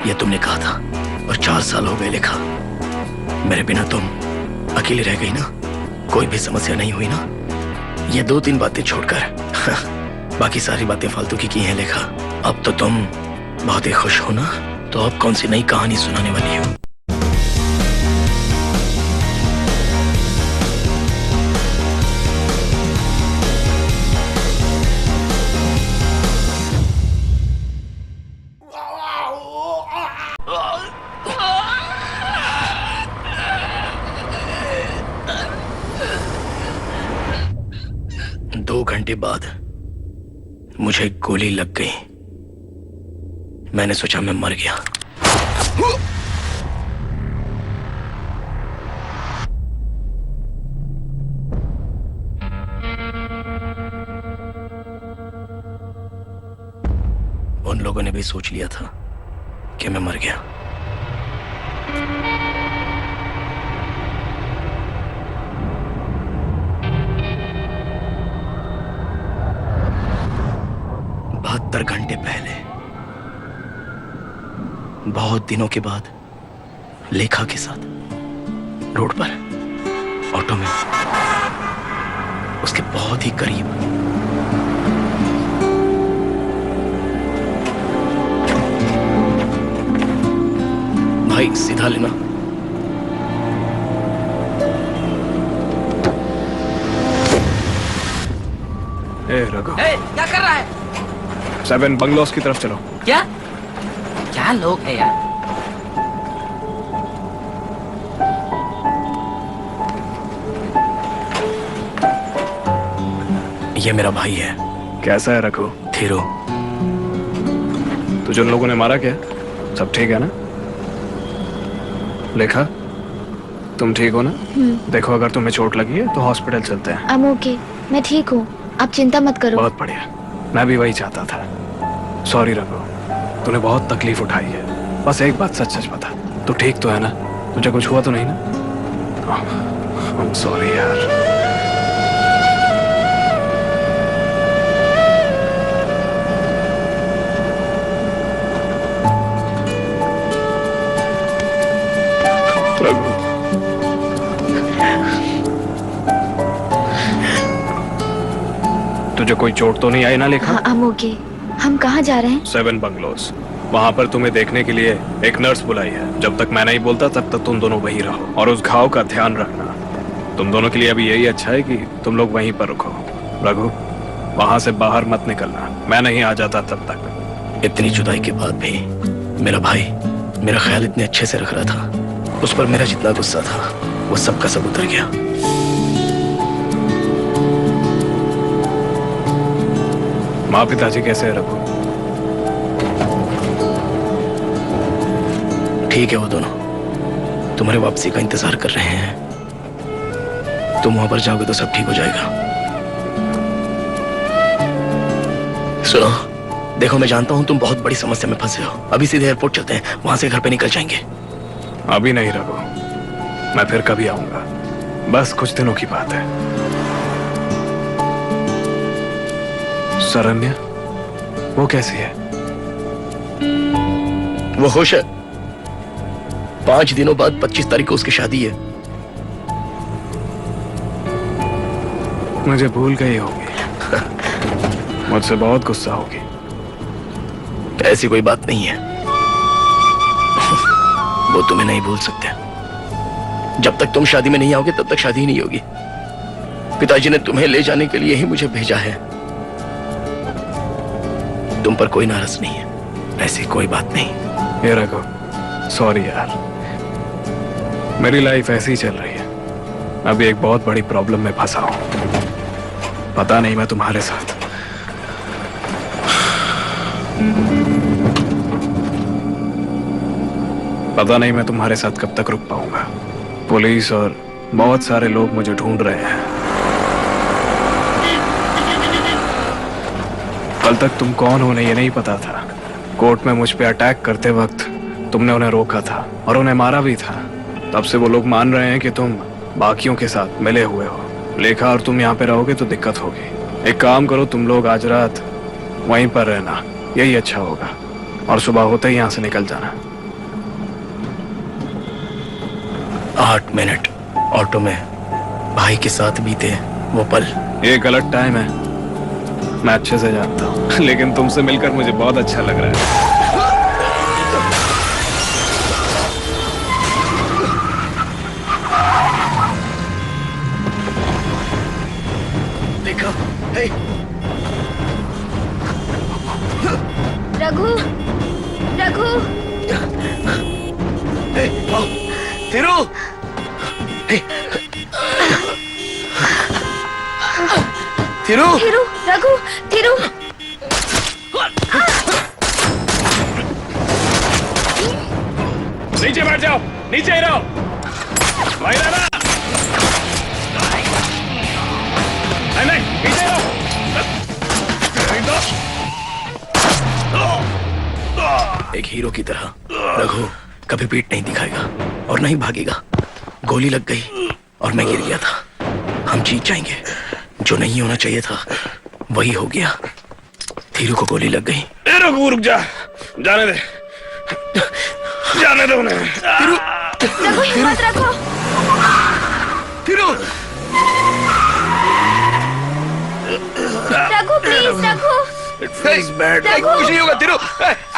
ये तुमने कहा था। और 4 साल हो गए लेखा, मेरे बिना तुम अकेली रह गई ना, कोई भी समस्या नहीं हुई ना। ये 2-3 बातें छोड़कर बाकी सारी बातें फालतू की हैं लेखा। अब तो तुम बहुत ही खुश हो ना, तो अब कौन सी नई कहानी सुनाने वाली हो? दो घंटे बाद मुझे गोली लग गई। मैंने सोचा मैं मर गया। उन लोगों ने भी सोच लिया था कि मैं मर गया। बहत्तर घंटे पहले, बहुत दिनों के बाद, लेखा के साथ रोड पर, ऑटो में, उसके बहुत ही करीब। भाई सीधा लेना। ए रघु, क्या कर रहा है? 7 बंगलोज की तरफ चलो। क्या क्या लोग है यार? ये मेरा भाई है। कैसा है रघु? थीरो। तुझे उन लोगों ने मारा क्या? सब ठीक है ना? लेखा, तुम ठीक हो ना? देखो अगर तुम्हें चोट लगी है तो हॉस्पिटल चलते हैं। I'm okay, मैं ठीक हूँ, आप चिंता मत करो। बहुत बढ़िया, मैं भी वही चाहता था। सॉरी रघु, तूने बहुत तकलीफ उठाई है। बस एक बात सच सच बता, तू ठीक तो है ना? तुझे कुछ हुआ तो नहीं ना? I'm sorry यार। रघु, तुझे कोई चोट तो नहीं आई ना लेखा? हाँ, I'm okay। हम कहाँ जा रहे हैं? 7 बंगलोज। वहाँ पर तुम्हें देखने के लिए एक नर्स बुलाई है। जब तक मैं नहीं बोलता तब तक तुम दोनों वहीं रहो और उस घाव का ध्यान रखना। तुम दोनों के लिए अभी यही अच्छा है कि तुम लोग वहीं पर रुको। रघु, वहाँ से बाहर मत निकलना, मैं नहीं आ जाता तब तक। इतनी जुदाई के बाद भी मेरा भाई मेरा ख्याल इतने अच्छे से रख रहा था। उस पर मेरा जितना गुस्सा था वो सब का सब उतर गया। माँ पिताजी कैसे है रघु? ठीक है, वो दोनों तुम्हारे वापसी का इंतजार कर रहे हैं। तुम वहां पर जाओगे तो सब ठीक हो जाएगा। सुनो, देखो मैं जानता हूं तुम बहुत बड़ी समस्या में फंसे हो। अभी सीधे एयरपोर्ट चलते हैं, वहां से घर पे निकल जाएंगे। अभी नहीं रघु, मैं फिर कभी आऊंगा, बस कुछ दिनों की बात है। शरण्या, वो कैसी है? वो खुश है। 5 दिनों बाद 25 तारीख को उसकी शादी है। मुझे भूल गई होगी। मुझसे बहुत गुस्सा होगी। ऐसी कोई बात नहीं है, वो तुम्हें नहीं भूल सकते। जब तक तुम शादी में नहीं आओगे तब तक शादी ही नहीं होगी। पिताजी ने तुम्हें ले जाने के लिए ही मुझे भेजा है। तुम पर कोई नाराज नहीं है, ऐसी कोई बात नहीं। ये रघु, सॉरी यार, मेरी लाइफ ऐसी ही चल रही है। मैं भी एक बहुत बड़ी प्रॉब्लम में फंसा हूं। पता नहीं मैं तुम्हारे साथ कब तक रुक पाऊंगा। पुलिस और बहुत सारे लोग मुझे ढूंढ रहे हैं। कल तक तुम कौन हो ये नहीं पता था। कोर्ट में मुझ पे अटैक करते वक्त तुमने उन्हें रोका था और उन्हें मारा भी था। तब से वो लोग मान रहे हैं कि तुम बाकियों के साथ मिले हुए हो। लेखा और तुम यहाँ पे रहोगे तो दिक्कत होगी। एक काम करो, तुम लोग आज रात वहीं पर रहना, यही अच्छा होगा, और सुबह होते ही यहाँ से निकल जाना। 8 मिनट ऑटो में भाई के साथ बीते वो पल। ये गलत टाइम है, मैं अच्छे से जानता हूँ, लेकिन तुमसे मिलकर मुझे बहुत अच्छा लग रहा है। देखा? हे, रघु, रघु, हे, आओ, थिरू, हे, थिरू, थिरू, रघु, थिरू। नीचे बैठ जाओ, नीचे ही रहो, वहीं रहना। नहीं, नीचे रहो। एक हीरो की तरह रघु कभी पीठ नहीं दिखाएगा और नहीं भागेगा। गोली लग गई और मैं गिर गया था। हम जीत जाएंगे। जो नहीं होना चाहिए था वही हो गया। धीरू को गोली लग गई। रघु रुक जा, जाने दे, जाने दो उन्हें। धीरू, रघु हिम्मत रखो। Dhiru, Raghu please, Raghu. It's bad. कुछ नहीं होगा धीरू।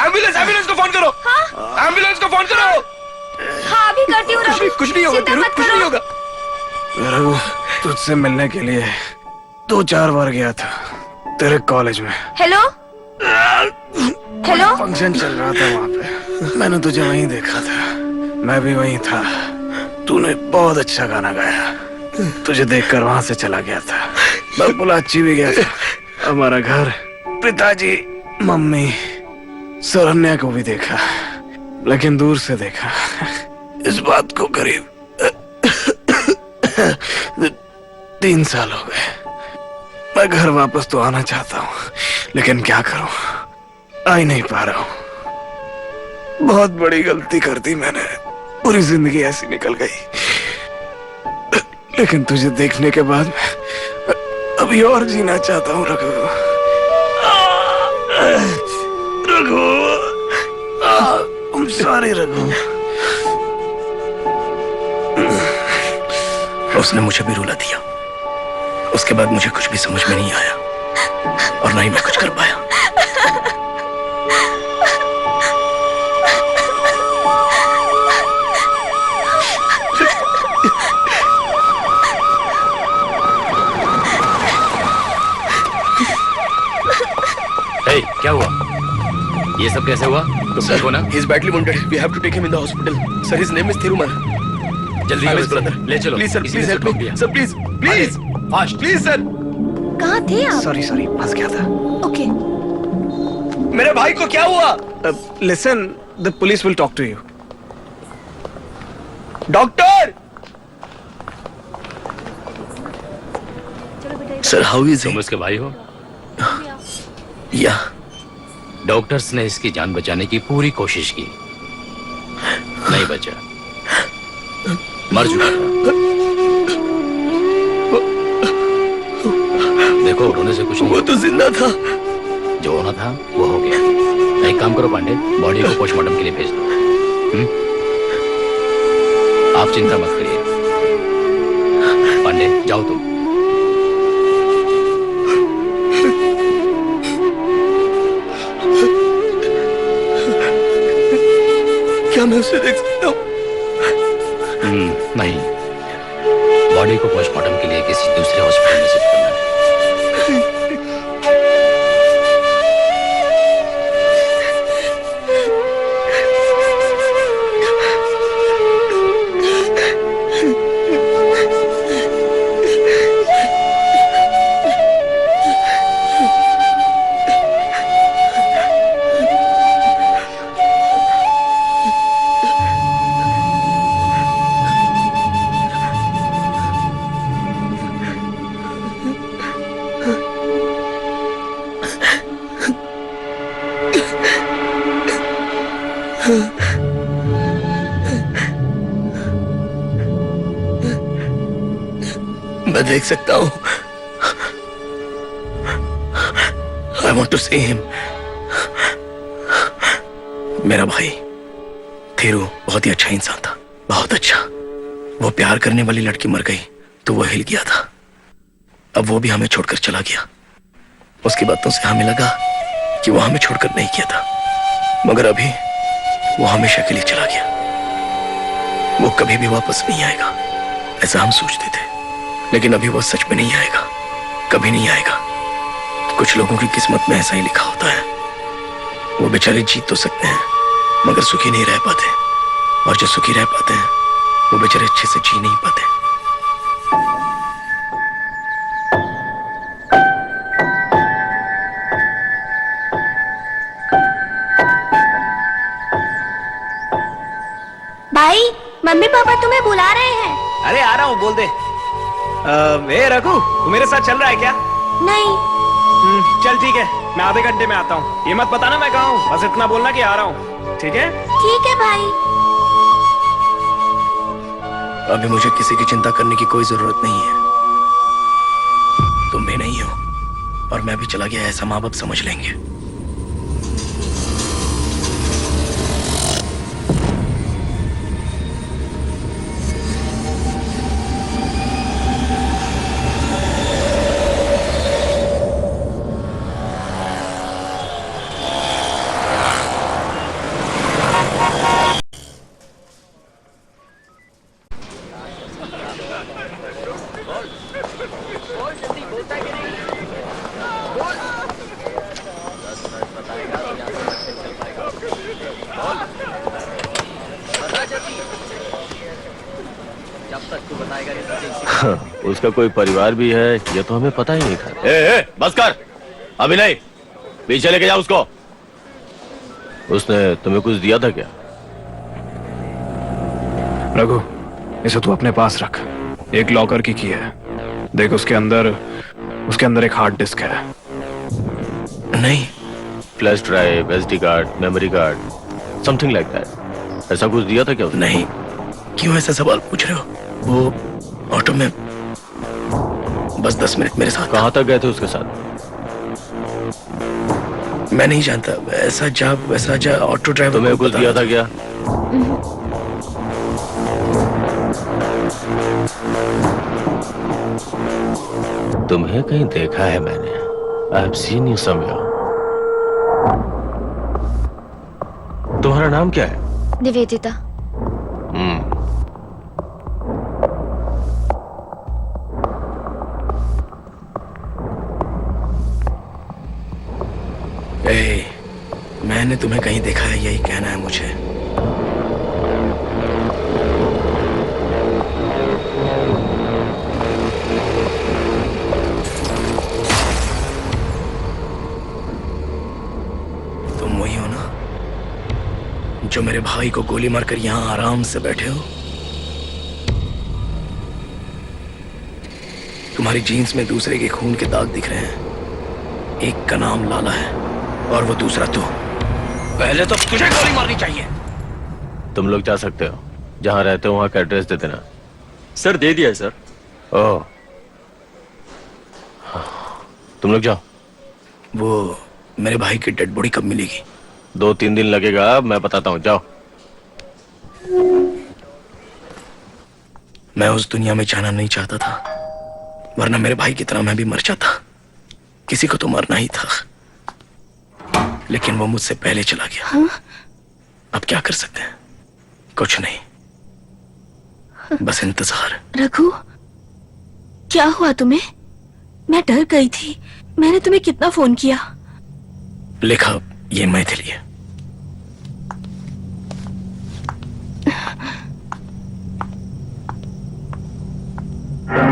एम्बुलेंस को फोन करो। एम्बुलेंस को फोन करो। हाँ अभी करती हूँ रघु। कुछ नहीं होगा चिंता धीरू, मत कुछ करो। नहीं होगा। रघु तुझसे मिलने के लिए 2-4 बार गया था तेरे कॉलेज में। Hello, hello. फंक्शन चल रहा था वहाँ पे, मैंने तुझे वहीं देखा था। मैं भी वहीं था। तूने बहुत अच्छा गाना गाया। तुझे देखकर वहां से चला गया था। मैं बुलाची भी गया था। हमारा घर, पिताजी, मम्मी, सरन्या को भी देखा, लेकिन दूर से देखा। इस बात को करीब 3 साल हो गए। मैं घर वापस तो आना चाहता हूँ, लेकिन क्या करूं, आ ही नहीं पा रहा हूं। बहुत बड़ी गलती कर दी मैंने। पूरी जिंदगी ऐसी निकल गई, लेकिन तुझे देखने के बाद मैं अभी और जीना चाहता हूँ रघु। Raghu, I'm sorry Raghu. उसने मुझे भी रुला दिया। उसके बाद मुझे कुछ भी समझ में नहीं आया और ना ही मैं कुछ कर पाया। Hey, क्या हुआ? ये सब कैसे हुआ? तुम देखो ना। He is badly wounded. We have to take him in the hospital. Sir, his name is Thirumal. जल्दी I'm करो his brother. ले चलो। Please sir, किसी please ने help रोक me. दिया। Sir, please, please, Fast. please sir. कहाँ थे आप? सॉरी फंस गया था। ओके। मेरे भाई को क्या हुआ? Listen, the police will talk to you. Doctor! Sir, how is तुम he? उसके भाई हो? Yeah. डॉक्टर्स ने इसकी जान बचाने की पूरी कोशिश की, नहीं बचा, मर चुका था। देखो रोने से कुछ नहीं। वो तो जिंदा था। जो होना था वो हो गया। एक काम करो पांडे, बॉडी को पोस्टमार्टम के लिए भेज दो। आप चिंता मत करिए। पांडे जाओ तुम। क्या मैं उसे देख सकता हूँ? नहीं, बॉडी को पोस्टमार्टम के लिए किसी दूसरे हॉस्पिटल में शिफ्ट करना है। मैं देख सकता हूँ। I want to see him. मेरा भाई थीरू बहुत ही अच्छा इंसान था, बहुत अच्छा। वो प्यार करने वाली लड़की मर गई तो वो हिल गया था। अब वो भी हमें छोड़कर चला गया। उसकी बातों से हमें लगा कि वो हमें छोड़कर नहीं किया था, मगर अभी वो हमेशा के लिए चला गया। वो कभी भी वापस नहीं आएगा, ऐसा हम सोचते थे, लेकिन अभी वो सच में नहीं आएगा, कभी नहीं आएगा। कुछ लोगों की किस्मत में ऐसा ही लिखा होता है। वो बेचारे जीत तो सकते हैं मगर सुखी नहीं रह पाते, और जो सुखी रह पाते हैं वो बेचारे अच्छे से जी नहीं पाते। भाई, मम्मी पापा तुम्हें बुला रहे हैं। अरे आ रहा हूँ, बोल दे। ए रघु, तू मेरे साथ चल रहा है क्या? नहीं। चल ठीक है, मैं आधे घंटे में आता हूँ। ये मत बताना मैं कहाँ हूँ, बस इतना बोलना कि आ रहा हूँ, ठीक है? ठीक है भाई। अभी मुझे किसी की चिंता करने की कोई जरूरत नहीं है। तुम भी नहीं हो, और मैं भी चला गया, ऐसा माँ बाप समझ लेंगे। उसका कोई परिवार भी है, ये तो हमें पता ही नहीं था। ए, बस कर, अभी नहीं, पीछे लेके जाओ उसको। उसने तुम्हें कुछ दिया था क्या? रघु, इसे तू अपने पास रख। एक लॉकर की है, देख उसके अंदर एक हार्ड डिस्क है। नहीं, flash drive, SD card, memory card, something like that. ऐसा कुछ दिया था क्या उसने? नहीं। क्यों ऐसा सवाल पूछ रहे हो? वो ऑटो में बस 10 मिनट मेरे साथ। कहाँ तक गए थे उसके साथ? मैं नहीं जानता, ऐसा जा ऑटो ड्राइवर। तुम्हें कुछ दिया था क्या? तुम्हें कहीं देखा है मैंने। I have seen you somewhere. तुम्हारा नाम क्या है? निवेदिता। मैंने तुम्हें कहीं देखा है, यही कहना है मुझे। तुम वही हो ना जो मेरे भाई को गोली मारकर यहां आराम से बैठे हो? तुम्हारी जीन्स में दूसरे के खून के दाग दिख रहे हैं। एक का नाम लाला है और वो दूसरा तू। पहले तो तुझे गोली मारनी चाहिए। तुम लोग जा सकते हो, जहां रहते हो वहां का एड्रेस दे देना। सर दे दिया है सर। ओह, तुम लोग जाओ। वो मेरे भाई की डेड बॉडी कब मिलेगी? 2-3 दिन लगेगा, मैं बताता हूँ, जाओ। मैं उस दुनिया में जाना नहीं चाहता था, वरना मेरे भाई की तरह मैं भी मर जाता। किसी को तो मरना ही था, लेकिन वो मुझसे पहले चला गया। हाँ? अब क्या कर सकते हैं? कुछ नहीं, बस इंतजार। रघु, क्या हुआ तुम्हें? मैं डर गई थी। मैंने तुम्हें कितना फोन किया। लिखा, ये मैथिली है।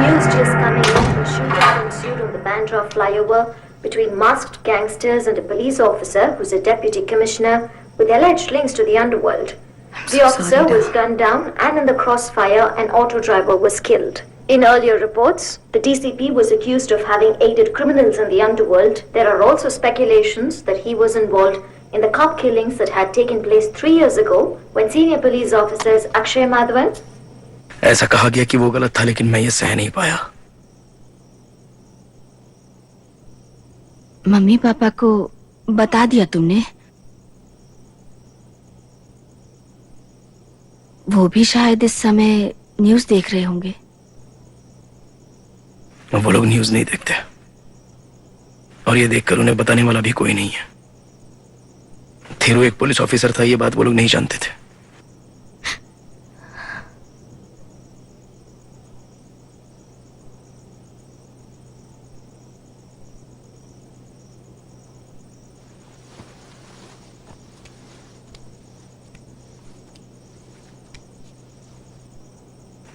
News just coming in, a shooting ensued on the Bandra flyover between masked gangsters and a police officer who's a deputy commissioner with alleged links to the underworld. The officer was gunned down, and in the crossfire, an auto driver was killed. In earlier reports, the DCP was accused of having aided criminals in the underworld. There are also speculations that he was involved in the cop killings that had taken place 3 years ago when senior police officers Akshay Madhavan. ऐसा कहा गया कि वो गलत था, लेकिन मैं ये सह नहीं पाया। मम्मी पापा को बता दिया तुमने? वो भी शायद इस समय न्यूज़ देख रहे होंगे। वो लोग न्यूज नहीं देखते और ये देखकर उन्हें बताने वाला भी कोई नहीं है। थीरू एक पुलिस ऑफिसर था, ये बात वो लोग नहीं जानते थे।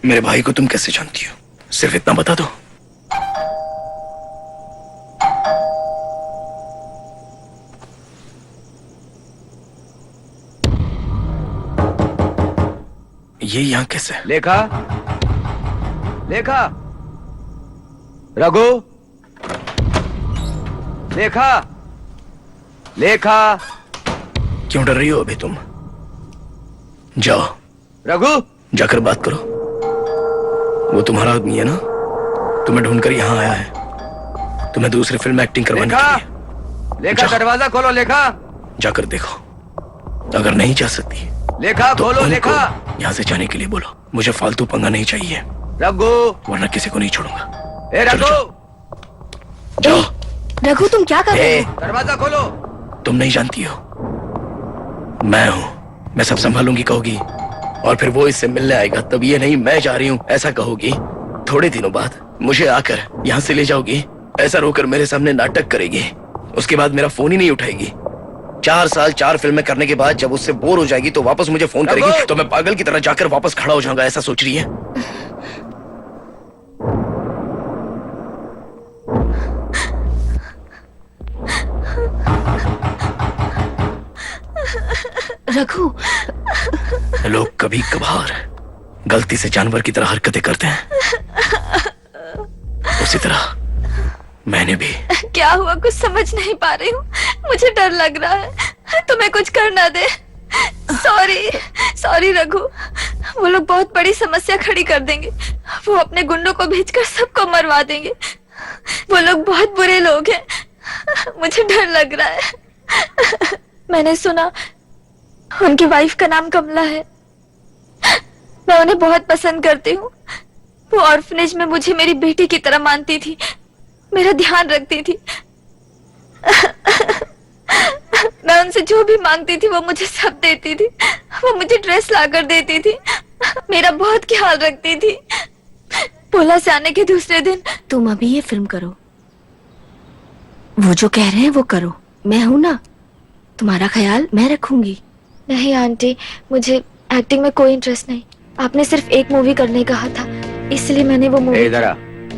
मेरे भाई को तुम कैसे जानती हो? सिर्फ इतना बता दो। ये यहाँ कैसे? लेखा, लेखा, रघु, लेखा, लेखा। क्यों डर रही हो अभी तुम? जाओ रघु, जाकर बात करो। वो तुम्हारा आदमी है ना, तुम्हें ढूंढकर यहाँ आया है, तुम्हें दूसरी फिल्म में एक्टिंग करवाने के लिए। लेखा, दरवाजा खोलो लेखा। जाकर देखो, अगर नहीं जा सकती लेखा तो खोलो लेखा। यहाँ से जाने के लिए बोलो। मुझे फालतू पंगा नहीं चाहिए रघु, वरना किसी को नहीं छोड़ूंगा। ए रघु, जाओ। रघु तुम क्या कर रहे हो? दरवाजा खोलो। तुम नहीं जानती हो, मैं हूं, मैं सब संभालूंगी कहोगी, और फिर वो इससे मिलने आएगा तब ये नहीं मैं जा रही हूं ऐसा कहोगी। थोड़े दिनों बाद मुझे आकर यहाँ से ले जाओगी, ऐसा रोकर मेरे सामने नाटक करेगी, उसके बाद मेरा फोन ही नहीं उठाएगी। 4 साल 4 फिल्में करने के बाद जब उससे बोर हो जाएगी तो वापस मुझे फोन करेगी, तो मैं पागल की तरह जाकर वापस खड़ा हो जाऊंगा, ऐसा सोच रही है? रघु, लोग कभी कभार गलती से जानवर की तरह हरकतें करते हैं, उसी तरह मैंने भी। क्या हुआ कुछ समझ नहीं पा रही हूँ, मुझे डर लग रहा है, तुम्हें कुछ कर ना दे। सॉरी सॉरी रघु, वो लोग बहुत बड़ी समस्या खड़ी कर देंगे, वो अपने गुंडों को भेजकर सबको मरवा देंगे, वो लोग बहुत बुरे लोग हैं, मुझे डर लग रहा है। मैंने सुना उनकी वाइफ का नाम कमला है, मैं उन्हें बहुत पसंद करती हूँ, वो ऑर्फनेज में मुझे मेरी बेटी की तरह मानती थी, मेरा ध्यान रखती थी, मैं उनसे जो भी मांगती थी वो मुझे सब देती थी, वो मुझे ड्रेस लाकर देती थी, मेरा बहुत ख्याल रखती थी। पोला से आने के दूसरे दिन। तुम अभी ये फिल्म करो, वो जो कह रहे हैं वो करो, मैं हूं ना, तुम्हारा ख्याल मैं रखूंगी। नहीं आंटी, मुझे एक्टिंग में कोई इंटरेस्ट नहीं, आपने सिर्फ एक मूवी करने कहा था, इसलिए मैंने वो मूवी। इधर आ,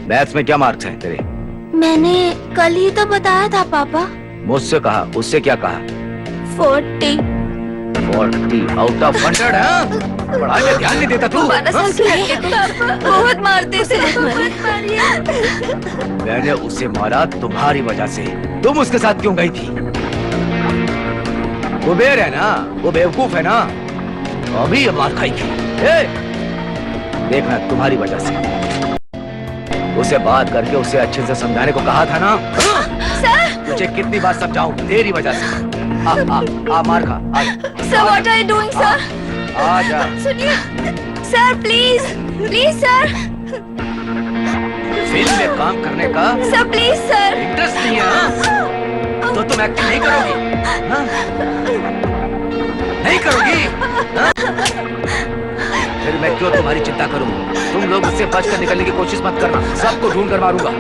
मैथ्स में क्या मार्क्स हैं तेरे? मैंने कल ही तो बताया था पापा। मुझसे कहा, उससे क्या कहा? 40 आउट ऑफ 100। हाँ? पढ़ाई में ध्यान नहीं देता तू? 12 साल के लड़के को बहुत मारते थे। मैंने उसे मारा तुम्हारी वजह से, तुम उसके साथ क्यों गई थी? वो बेर है ना, वो बेवकूफ है ना, अभी ये मार खाएगी। देखना तुम्हारी वजह से, उसे बात करके उसे अच्छे से समझाने को कहा था ना। सर, तुझे कितनी बार समझाऊं, तेरी वजह से। आ मार खा। Sir what are you doing sir? आ जा। सुनिए sir, please please sir. Film में काम करने का सर प्लीज सर। इंटरेस्ट नहीं है हाँ? तो तुम एक्टिंग नहीं करोगी हाँ? नहीं करोगी हाँ? फिर मैं क्यों तुम्हारी चिंता करूं? तुम लोग उससे बचकर निकलने की कोशिश मत करना, सबको ढूंढ कर मारूंगा,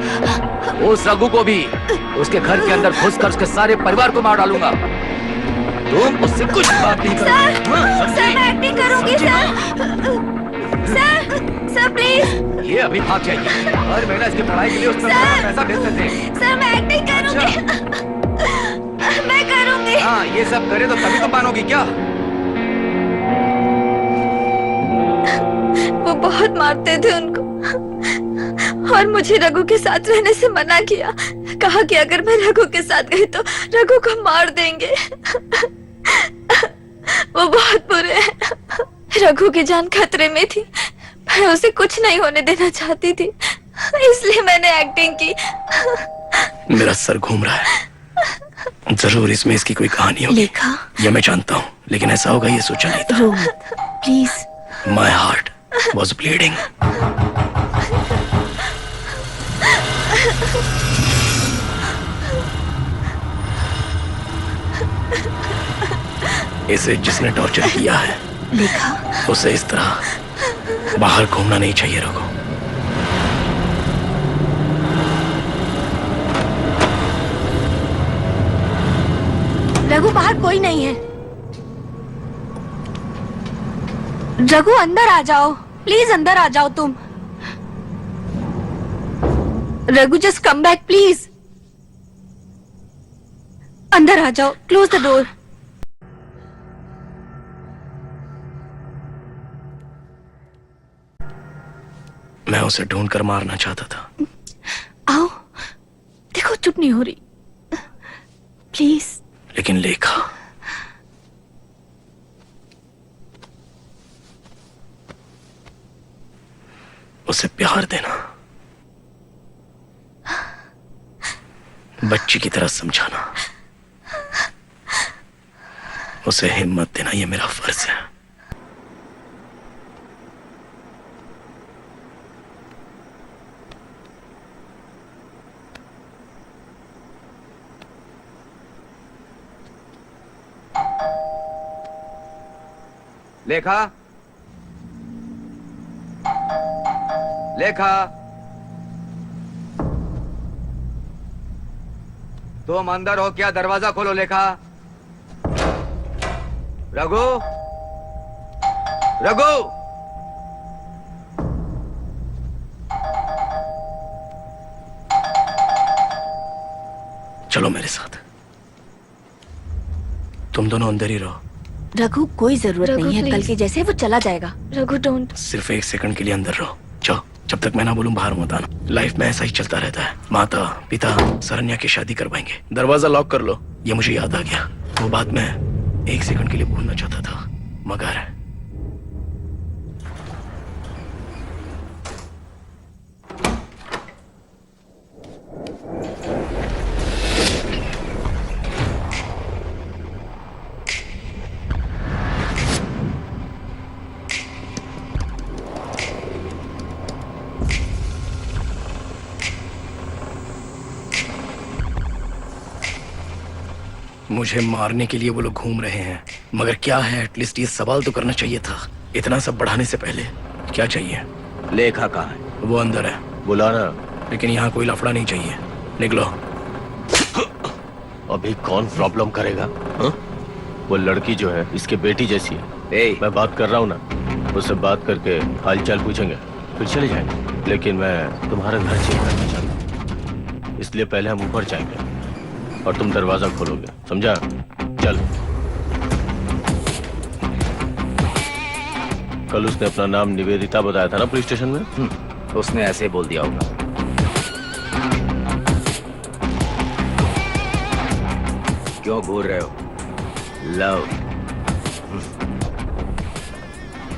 उस रघु को भी, उसके घर के अंदर घुस कर उसके सारे परिवार को मार डालूंगा। तुम उससे कुछ बात नहीं करोगे। सर मैं एक्टिंग करूंगी सर। Sir please. ये अभी भाग जाएगी, हर महीना इसकी पढ़ाई के लिए उसमें पैसा भेजते थे। सर मैं एक्टिंग करूंगी, मैं करूंगी। हाँ ये सब करे तो तभी तुम मानोगी क्या? वो बहुत मारते थे उनको, और मुझे रघु के साथ रहने से मना किया, कहा कि अगर मैं रघु के साथ गई तो रघु को मार देंगे। वो बहुत बुरे हैं, रघु की जान खतरे में थी, मैं उसे कुछ नहीं होने देना चाहती थी, इसलिए मैंने एक्टिंग की। मेरा सर घूम रहा है, जरूर इसमें इसकी कोई कहानी होगी। लेखा, ये मैं जानता हूँ, लेकिन ऐसा होगा ये सोचा नहीं था। रो मत, please. My heart was bleeding. इसे जिसने टॉर्चर किया है लेखा, उसे इस तरह बाहर घूमना नहीं चाहिए रघु। रघु बाहर कोई नहीं है। रघु अंदर आ जाओ, प्लीज अंदर आ जाओ तुम। Raghu just come back please. अंदर आ जाओ, क्लोज द डोर। मैं उसे ढूंढ कर मारना चाहता था। आओ, देखो चुप नहीं हो रही, प्लीज। लेकिन लेखा, उसे प्यार देना, बच्ची की तरह समझाना, उसे हिम्मत देना, यह मेरा फर्ज है। लेखा, लेखा, तुम अंदर हो क्या? दरवाजा खोलो लेखा। रघु, रघु, चलो मेरे साथ, तुम दोनों अंदर ही रहो। रघु कोई जरूरत रघु, नहीं है, कल प्लीज। के जैसे वो चला जाएगा। रघु डोंट। सिर्फ 1 सेकंड के लिए अंदर रहो। जाओ, जब तक मैं ना बोलूं बाहर मत आना। लाइफ में ऐसा ही चलता रहता है। माता पिता सरन्या की शादी करवाएंगे। दरवाजा लॉक कर लो। ये मुझे याद आ गया, वो बात मैं 1 सेकंड के लिए भूलना चाहता था, मगर मुझे मारने के लिए वो लोग घूम रहे हैं, मगर क्या है, एटलीस्ट ये सवाल तो करना चाहिए था। इतना सब बढ़ाने से पहले क्या चाहिए? लेखा कहाँ है? वो अंदर है। बुलाना। लेकिन यहाँ कोई लफड़ा नहीं चाहिए। निकलो। अभी कौन प्रॉब्लम करेगा? हा? वो लड़की जो है इसके बेटी जैसी है। मैं बात कर रहा हूँ ना, उससे बात करके हालचाल पूछेंगे, फिर चले जाएंगे। लेकिन मैं तुम्हारा घर चेक करना चाहता हूँ, इसलिए पहले हम ऊपर जाएंगे और तुम दरवाजा खोलोगे, समझा? चल। कल उसने अपना नाम निवेदिता बताया था ना पुलिस स्टेशन में? उसने ऐसे ही बोल दिया होगा। क्यों घूर रहे हो? लव।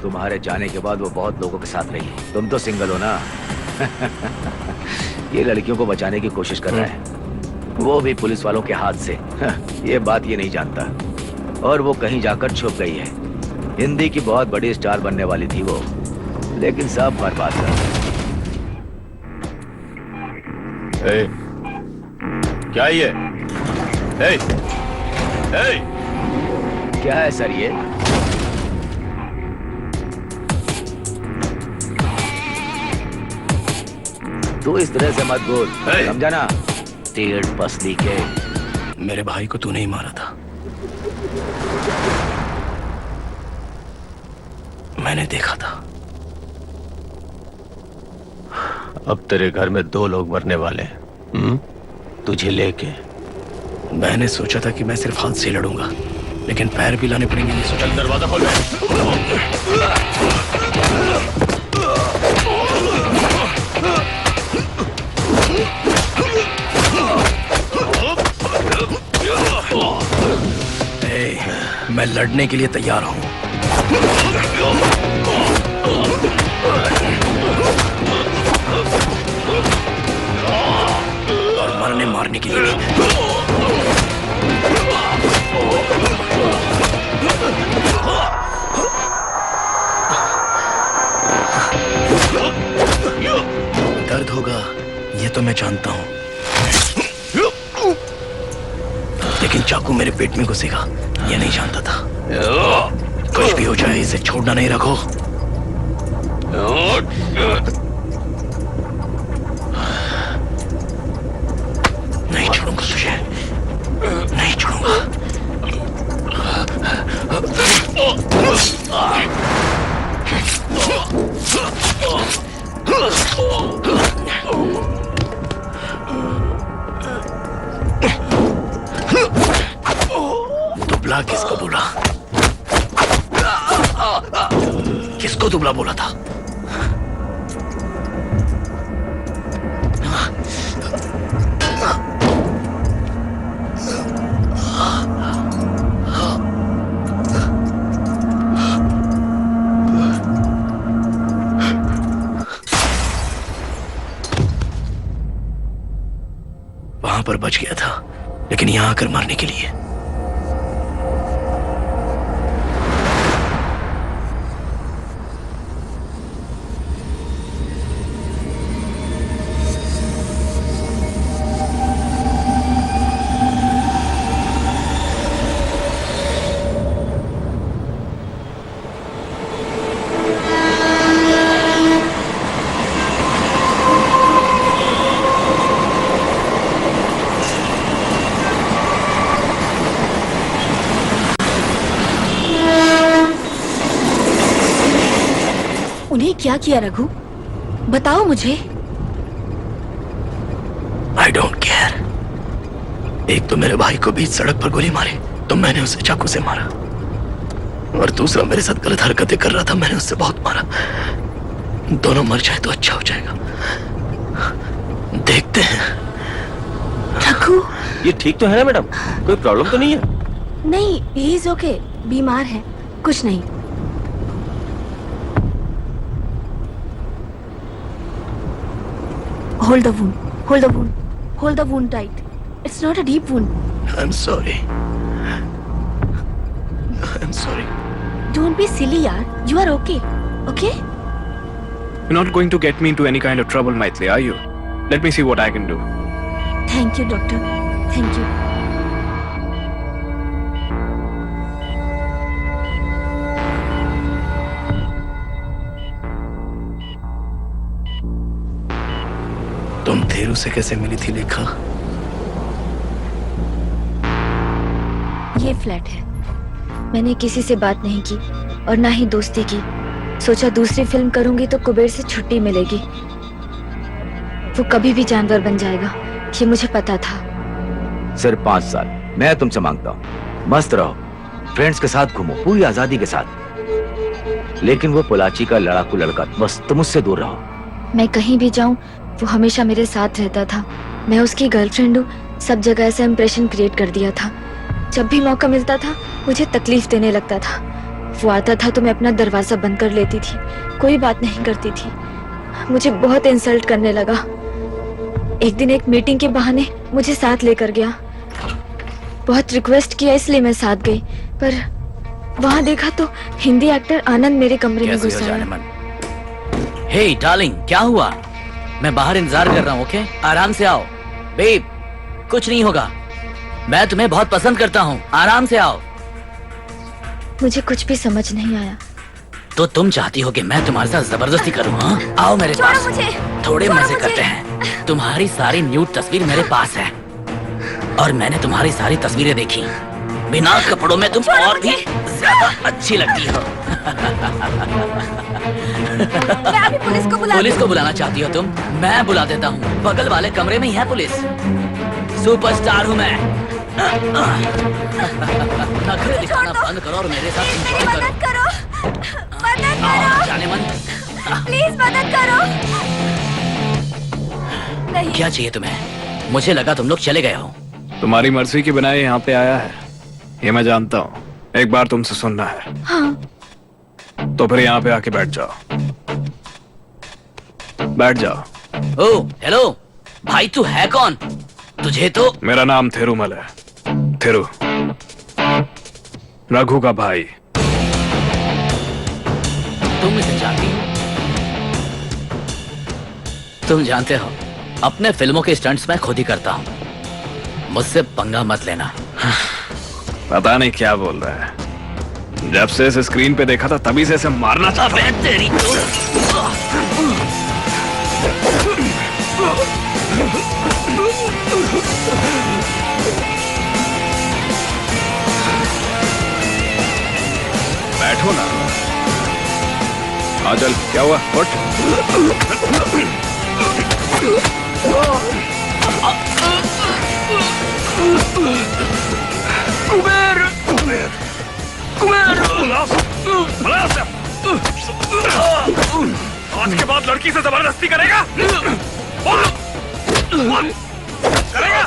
तुम्हारे जाने के बाद वो बहुत लोगों के साथ रही है, तुम तो सिंगल हो ना। ये लड़कियों को बचाने की कोशिश कर रहा है, वो भी पुलिस वालों के हाथ से। ये बात ये नहीं जानता। और वो कहीं जाकर छुप गई है। हिंदी की बहुत बड़ी स्टार बनने वाली थी वो, लेकिन सब बर्बाद कर दिया। क्या ये? क्या है सर ये? तू इस तरह से मत बोल, समझा ना? टेढ़ पसली के। मेरे भाई को तूने ही मारा था, मैंने देखा था। अब तेरे घर में 2 लोग मरने वाले हैं, तुझे लेके। मैंने सोचा था कि मैं सिर्फ हाथ से लड़ूंगा, लेकिन पैर भी लाने पड़ेंगे। ये सोचा। दरवाजा खोल। मैं लड़ने के लिए तैयार हूं। और मरने मारने के लिए भी। दर्द होगा, ये तो मैं जानता हूं, चाकू मेरे पेट में घुसेगा ये नहीं जानता था। कुछ भी हो जाए इसे छोड़ना नहीं रखो। नहीं छोड़ूंगा तुझे, नहीं छोड़ूंगा। दुबला किसको बोला? किसको दुबला बोला था? वहां पर बच गया था, लेकिन यहां आकर मरने के लिए। उन्हें क्या किया रघु? बताओ मुझे। I don't care. एक तो मेरे भाई को बीच सड़क पर गोली मारी तो मैंने उसे चाकू से मारा, और दूसरा मेरे साथ गलत हरकतें कर रहा था, मैंने उससे बहुत मारा। दोनों मर जाए तो अच्छा हो जाएगा। देखते हैं। रघु, ये ठीक तो है ना मैडम? कोई प्रॉब्लम तो नहीं है? नहीं, ही इज ओके। बीमार है, कुछ नहीं। Hold the wound. Hold the wound. Hold the wound tight. It's not a deep wound. I'm sorry. I'm sorry. Don't be silly, yaar. You are okay. Okay? You're not going to get me into any kind of trouble, Maitli, are you? Let me see what I can do. Thank you, doctor. Thank you. तुम थेरू से कैसे मिली थी लेखा? ये flat है। मैंने किसी से बात नहीं की और ना ही दोस्ती की। सोचा दूसरी फिल्म करूंगी तो कुबेर से छुट्टी मिलेगी। वो कभी भी जानवर बन जाएगा, ये मुझे पता था। सिर्फ 5 साल मैं तुमसे मांगता हूँ। मस्त रहो, फ्रेंड्स के साथ घूमो, पूरी आजादी के साथ। लेकिन वो पोलाची का लड़ाकू लड़का, बस तुम उससे दूर रहो। मैं कहीं भी जाऊं वो हमेशा मेरे साथ रहता था। मैं उसकी गर्लफ्रेंड हूँ, सब जगह ऐसा इंप्रेशन क्रिएट कर दिया था। जब भी मौका मिलता था मुझे तकलीफ देने लगता था। वो आता था तो मैं अपना दरवाजा बंद कर लेती थी, कोई बात नहीं करती थी। मुझे बहुत इंसल्ट करने लगा। एक दिन एक मीटिंग के बहाने मुझे साथ लेकर गया। बहुत रिक्वेस्ट किया इसलिए मैं साथ गई, पर वहां देखा तो हिंदी एक्टर आनंद मेरे कमरे में घुस आया। हे डार्लिंग, क्या हुआ? मैं बाहर इंतजार कर रहा हूँ। ओके, आराम से आओ। बेब, कुछ नहीं होगा। मैं तुम्हें बहुत पसंद करता हूँ, आराम से आओ। मुझे कुछ भी समझ नहीं आया। तो तुम चाहती हो कि मैं तुम्हारे साथ जबरदस्ती करूँ? हाँ, आओ मेरे पास, थोड़े मजे करते हैं। तुम्हारी सारी न्यूड तस्वीर मेरे पास है और मैंने तुम्हारी सारी तस्वीरें देखी। बिना कपड़ों में तुम और भी ज्यादा अच्छी लगती हो। मैं अभी पुलिस को बुलाना चाहती हो तुम? मैं बुला देता हूँ, बगल वाले कमरे में ही है पुलिस। सुपरस्टार हूँ मैं। नखरे दिखाना बंद करो और मेरे साथ एंजॉय करो। मदद करो, जाने मन। प्लीज मदद करो। नहीं। क्या चाहिए तुम्हें? मुझे लगा तुम लोग चले गए हो। तुम्हारी मर्जी के बिना ये यहाँ पे आया है, ये मैं जानता हूँ। एक बार तुमसे सुनना है। हाँ। तो फिर यहाँ पे आके बैठ जाओ। बैठ जाओ। ओ हेलो भाई, तू है कौन? तुझे तो मेरा नाम थेरुमल है। थेरु, रघु का भाई। तुम इसे जानती हो? तुम जानते हो, अपने फिल्मों के स्टंट्स मैं खुद ही करता हूँ। मुझसे पंगा मत लेना। पता नहीं क्या बोल रहा है। जब से इसे स्क्रीन पे देखा था तभी से इसे मारना चाहता है। तेरी बैठो ना। हाँ चल, क्या हुआ? उठ। कुबेर! आज के बाद लड़की से जबरदस्ती करेगा? करेगा?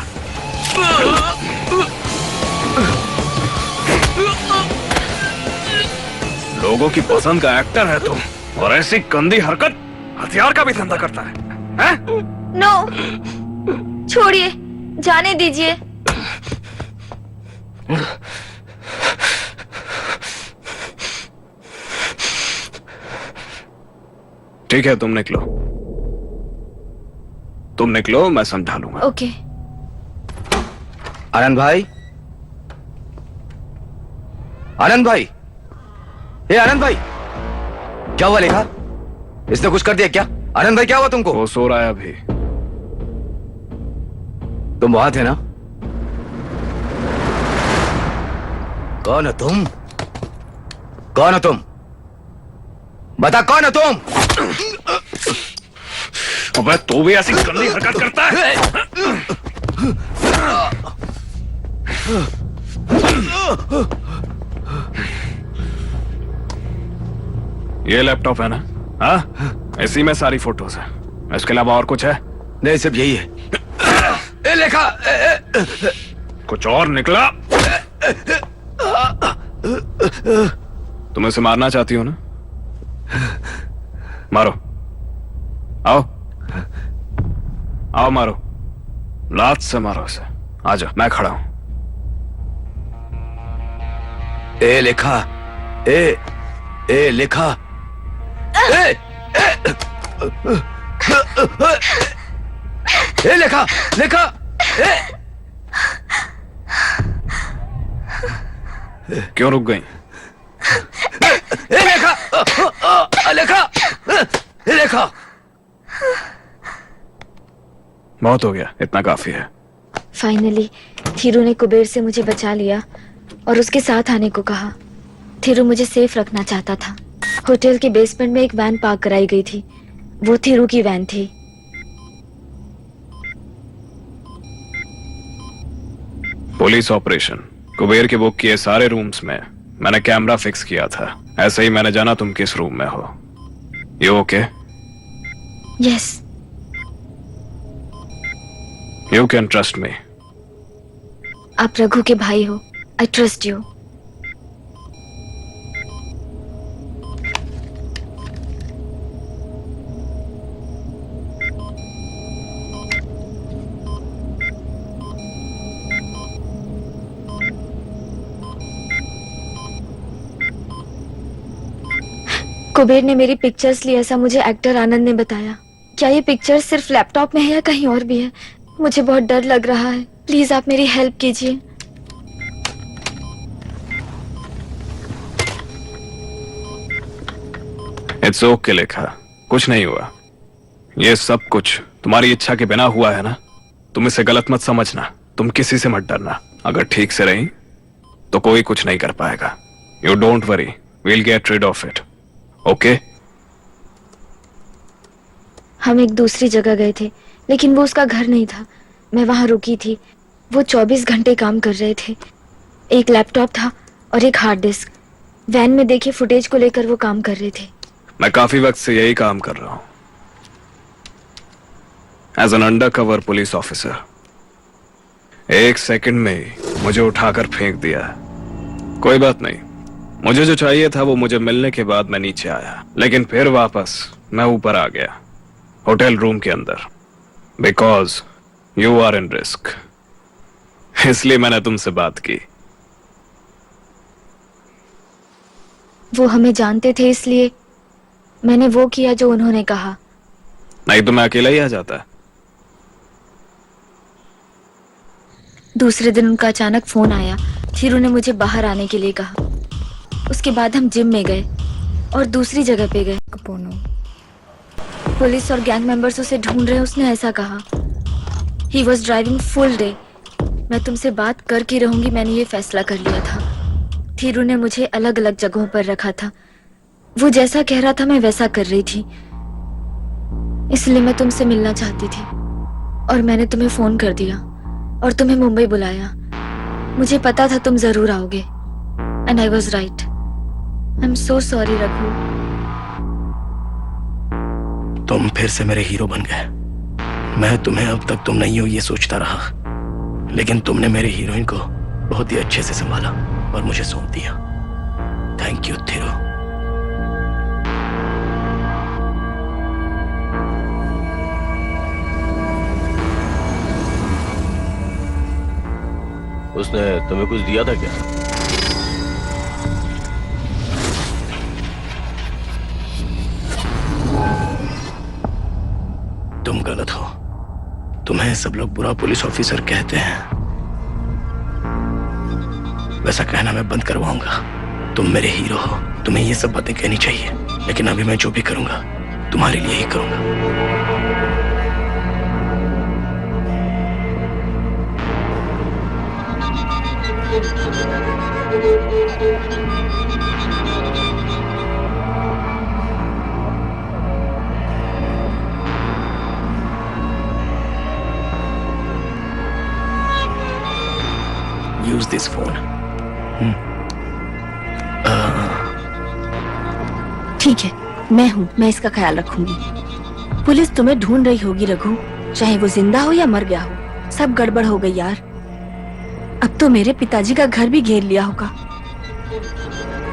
लोगों की पसंद का एक्टर है तुम, और ऐसी गंदी हरकत हथियार का भी धंधा करता है, हैं? नो, छोड़िए, जाने दीजिए। ठीक है, तुम निकलो। तुम निकलो, मैं समझा लूंगा। ओके। आनंद भाई, आनंद भाई, ये आनंद भाई, क्या हुआ? लेखा, इसने कुछ कर दिया क्या? आनंद भाई, क्या हुआ तुमको? वो सो रहा है अभी। तुम वहां थे ना? कौन हो तुम? कौन हो तुम? बता, कौन हो तुम? अबे तू भी ऐसी गंदी हरकत करता है? ये लैपटॉप है ना? हाँ, इसी में सारी फोटोज है। इसके अलावा और कुछ है? नहीं, सिर्फ यही है। ए लेखा, कुछ और निकला? तुम इसे मारना चाहती हो ना? मारो, आओ आओ, मारो, लात से मारो इसे। आजा, मैं खड़ा हूं। ए लेखा, ए लेखा, ए लेखा, लेखा, क्यों रुक गई? लेखा, लेखा, लेखा। बहुत हो गया, इतना काफी है। फाइनली थीरू ने कुबेर से मुझे बचा लिया और उसके साथ आने को कहा। थीरू मुझे सेफ रखना चाहता था। होटल के बेसमेंट में एक वैन पार्क कराई गई थी। वो थीरू की वैन थी। पुलिस ऑपरेशन कुबेर के बुक किए सारे रूम्स में मैंने कैमरा फिक्स किया था। ऐसे ही मैंने जाना तुम किस रूम में हो। You okay? Yes. You can trust me. आप रघु के भाई हो। I trust you. कुबेर ने मेरी पिक्चर्स ली, ऐसा मुझे एक्टर आनंद ने बताया। क्या ये पिक्चर्स सिर्फ लैपटॉप में है या कहीं और भी है? मुझे बहुत डर लग रहा है। प्लीज आप मेरी हेल्प कीजिए। इट्स ओके लेखा, कुछ नहीं हुआ। ये सब कुछ तुम्हारी इच्छा के बिना हुआ है ना? तुम इसे गलत मत समझना। तुम किसी से मत डरना। अगर ठीक से रही तो कोई कुछ नहीं कर पाएगा। You don't worry, we'll get rid of it. Okay? हम एक दूसरी जगह गए थे, लेकिन वो उसका घर नहीं था। मैं वहां रुकी थी। वो 24 घंटे काम कर रहे थे। एक लैपटॉप था और एक हार्ड डिस्क। वैन में देखे फुटेज को लेकर वो काम कर रहे थे। मैं काफी वक्त से यही काम कर रहा हूं, as an undercover police officer. एक सेकंड में ही मुझे उठाकर फेंक दिया। कोई बात नहीं, मुझे जो चाहिए था वो मुझे मिलने के बाद मैं नीचे आया, लेकिन फिर वापस मैं ऊपर आ गया, होटल रूम के अंदर, because you are in risk. इसलिए मैंने तुमसे बात की। वो हमें जानते थे, इसलिए मैंने वो किया जो उन्होंने कहा। नहीं तो मैं अकेला ही आ जाता। दूसरे दिन उनका अचानक फोन आया थीरू ने मुझे बाहर आने के लिए कहा। उसके बाद हम जिम में गए और दूसरी जगह पे गए। पुलिस और गैंग मेंबर्स उसे ढूंढ रहे, उसने ऐसा कहा। He was driving full day. मैं तुमसे बात करके रहूंगी, मैंने ये फैसला कर लिया था। थीरू ने मुझे अलग अलग जगहों पर रखा था। वो जैसा कह रहा था मैं वैसा कर रही थी, इसलिए मैं तुमसे मिलना चाहती थी और मैंने तुम्हें फोन कर दिया और तुम्हें मुंबई बुलाया। मुझे पता था तुम जरूर आओगे and I was right. I am so sorry Raghu. तुम फिर से मेरे हीरो बन गए। मैं तुम्हें अब तक तुम नहीं हो ये सोचता रहा, लेकिन तुमने मेरे हीरोइन को बहुत ही अच्छे से संभाला और मुझे सौंप दिया। Thank you Thiru. उसने तुम्हें कुछ दिया था क्या? तुम गलत हो। तुम्हें सब लोग बुरा पुलिस ऑफिसर कहते हैं। वैसा कहना मैं बंद करवाऊंगा। तुम मेरे हीरो हो, तुम्हें ये सब बातें कहनी चाहिए, लेकिन अभी मैं जो भी करूंगा तुम्हारे लिए ही करूंगा। Use this phone. ठीक है, मैं हूँ, मैं इसका ख्याल रखूंगी। पुलिस तुम्हें ढूंढ रही होगी रघु, चाहे वो जिंदा हो या मर गया हो। सब गड़बड़ हो गई यार। अब तो मेरे पिताजी का घर भी घेर लिया होगा।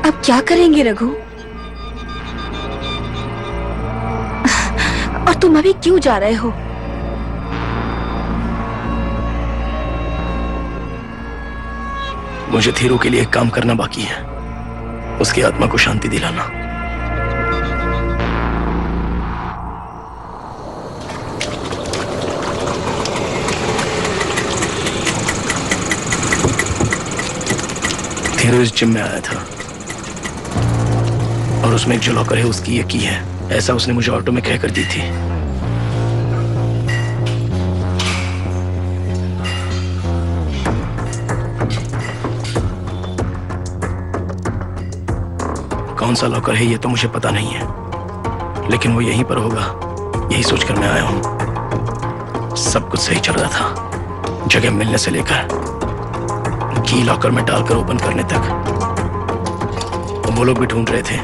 अब क्या करेंगे रघु? और तुम अभी क्यों जा रहे हो? मुझे थीरू के लिए एक काम करना बाकी है, उसकी आत्मा को शांति दिलाना। थीरू इस जिम में आया था और उसमें एक जो लॉकर है उसकी ये की है, ऐसा उसने मुझे ऑटो में कहकर दी थी। कौन सा लॉकर है ये तो मुझे पता नहीं है, लेकिन वो यहीं पर होगा, यही सोचकर मैं आया हूं। सब कुछ सही चल रहा था, जगह मिलने से लेकर की लॉकर में डालकर ओपन करने तक। तो वो लोग भी ढूंढ रहे थे,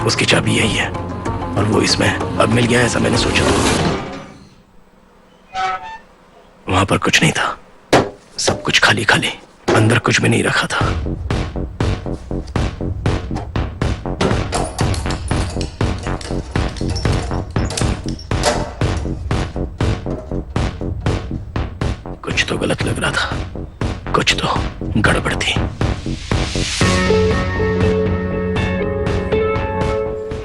उसकी चाबी यही है और वो इसमें अब मिल गया, ऐसा मैंने सोचा। वहां पर कुछ नहीं था, सब कुछ खाली खाली, अंदर कुछ भी नहीं रखा था। कुछ तो गलत लग रहा था, कुछ तो गड़बड़ थी।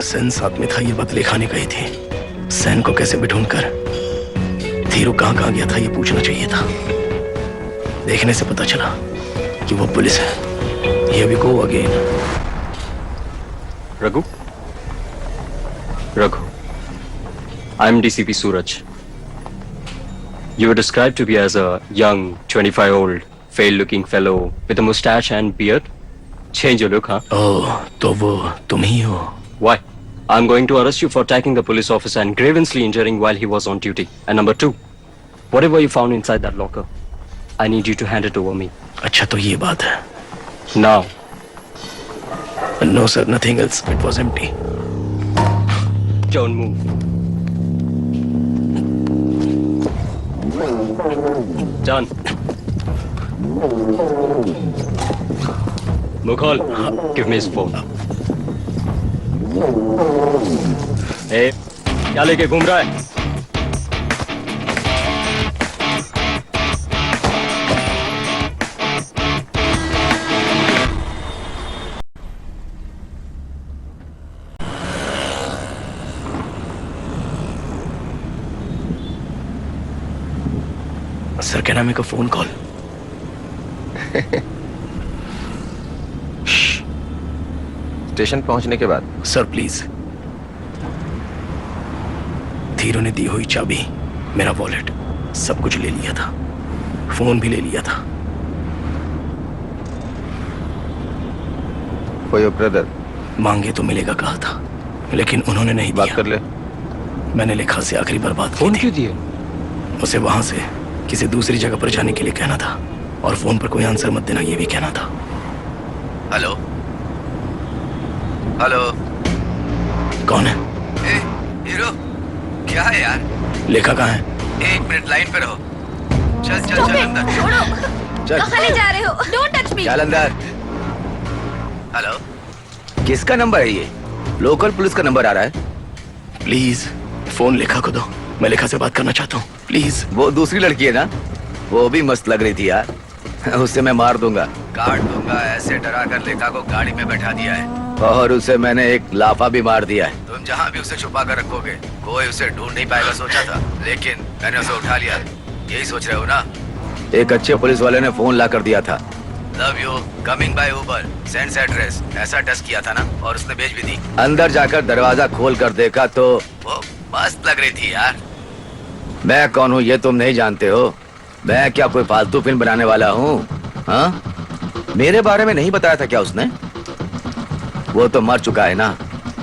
सेन साथ में था, ये बात लिखाने गई थी। सेन को कैसे भी ढूंढकर थीरू कहां गया था ये पूछना चाहिए था। देखने से पता चला कि वो पुलिस है। ये भी go again. Raghu, Raghu, I am DCP Suraj. You were described to be as a young, 25-year-old, fair-looking fellow with a mustache and beard. Change your look, huh? Oh, तो वो तुम ही हो? Why? I'm going to arrest you for attacking the police officer and grievously injuring while he was on duty. And number 2, whatever you found inside that locker, I need you to hand it over me. अच्छा तो ये बात है। Now. No sir, nothing else. It was empty. Don't move. Done. Mughal, give me his phone. Hey, क्या लेके घूम रहा है? Sir, can I make a phone call? Station पहुंचने के बाद? सर प्लीज, धीरू ने दी हुई चाबी, मेरा वॉलेट, सब कुछ ले लिया था, फोन भी ले लिया था। For your brother. मांगे तो मिलेगा कहा था, लेकिन उन्होंने नहीं बात दिया। कर ले। मैंने लिखा से आखिरी बार बात फोन की क्यों थी। दिए? उसे वहां से किसी दूसरी जगह पर जाने के लिए कहना था, और फोन पर कोई आंसर मत देना ये भी कहना था। हेलो हेलो, कौन है? ए हीरो, क्या है यार? लेखा कहाँ है? 1 मिनट लाइन पे रहो। चल चल चल अंदर, छोड़ो, चल कहाँ ले जा रहे हो? Don't touch me. चल अंदर। हेलो, किसका नंबर है ये? लोकल पुलिस का नंबर आ रहा है। प्लीज फोन लेखा को दो, मैं लेखा से बात करना चाहता हूँ, प्लीज। वो दूसरी लड़की है ना, वो भी मस्त लग रही थी यार। उसे मैं मार दूंगा, काट दूंगा, ऐसे डरा कर लेखा को गाड़ी में बैठा दिया है, और उसे मैंने एक लाफा भी मार दिया है। तुम जहाँ भी उसे छुपा कर रखोगे, कोई उसे ढूंढ नहीं पाएगा सोचा था, लेकिन मैंने उसे उठा लिया। यही सोच रहे हो ना? एक अच्छे पुलिस वाले ने फोन ला कर दिया था, love you, coming by Uber, sends address, ऐसा टेस्ट किया था ना, और उसने भेज भी दी। अंदर जाकर दरवाजा खोल कर देखा तो वो मस्त लग रही थी यार। मैं कौन हूँ ये तुम नहीं जानते हो? मैं क्या कोई फालतू फिल्म बनाने वाला हूँ? हाँ, मेरे बारे में नहीं बताया था क्या उसने? वो तो मर चुका है ना,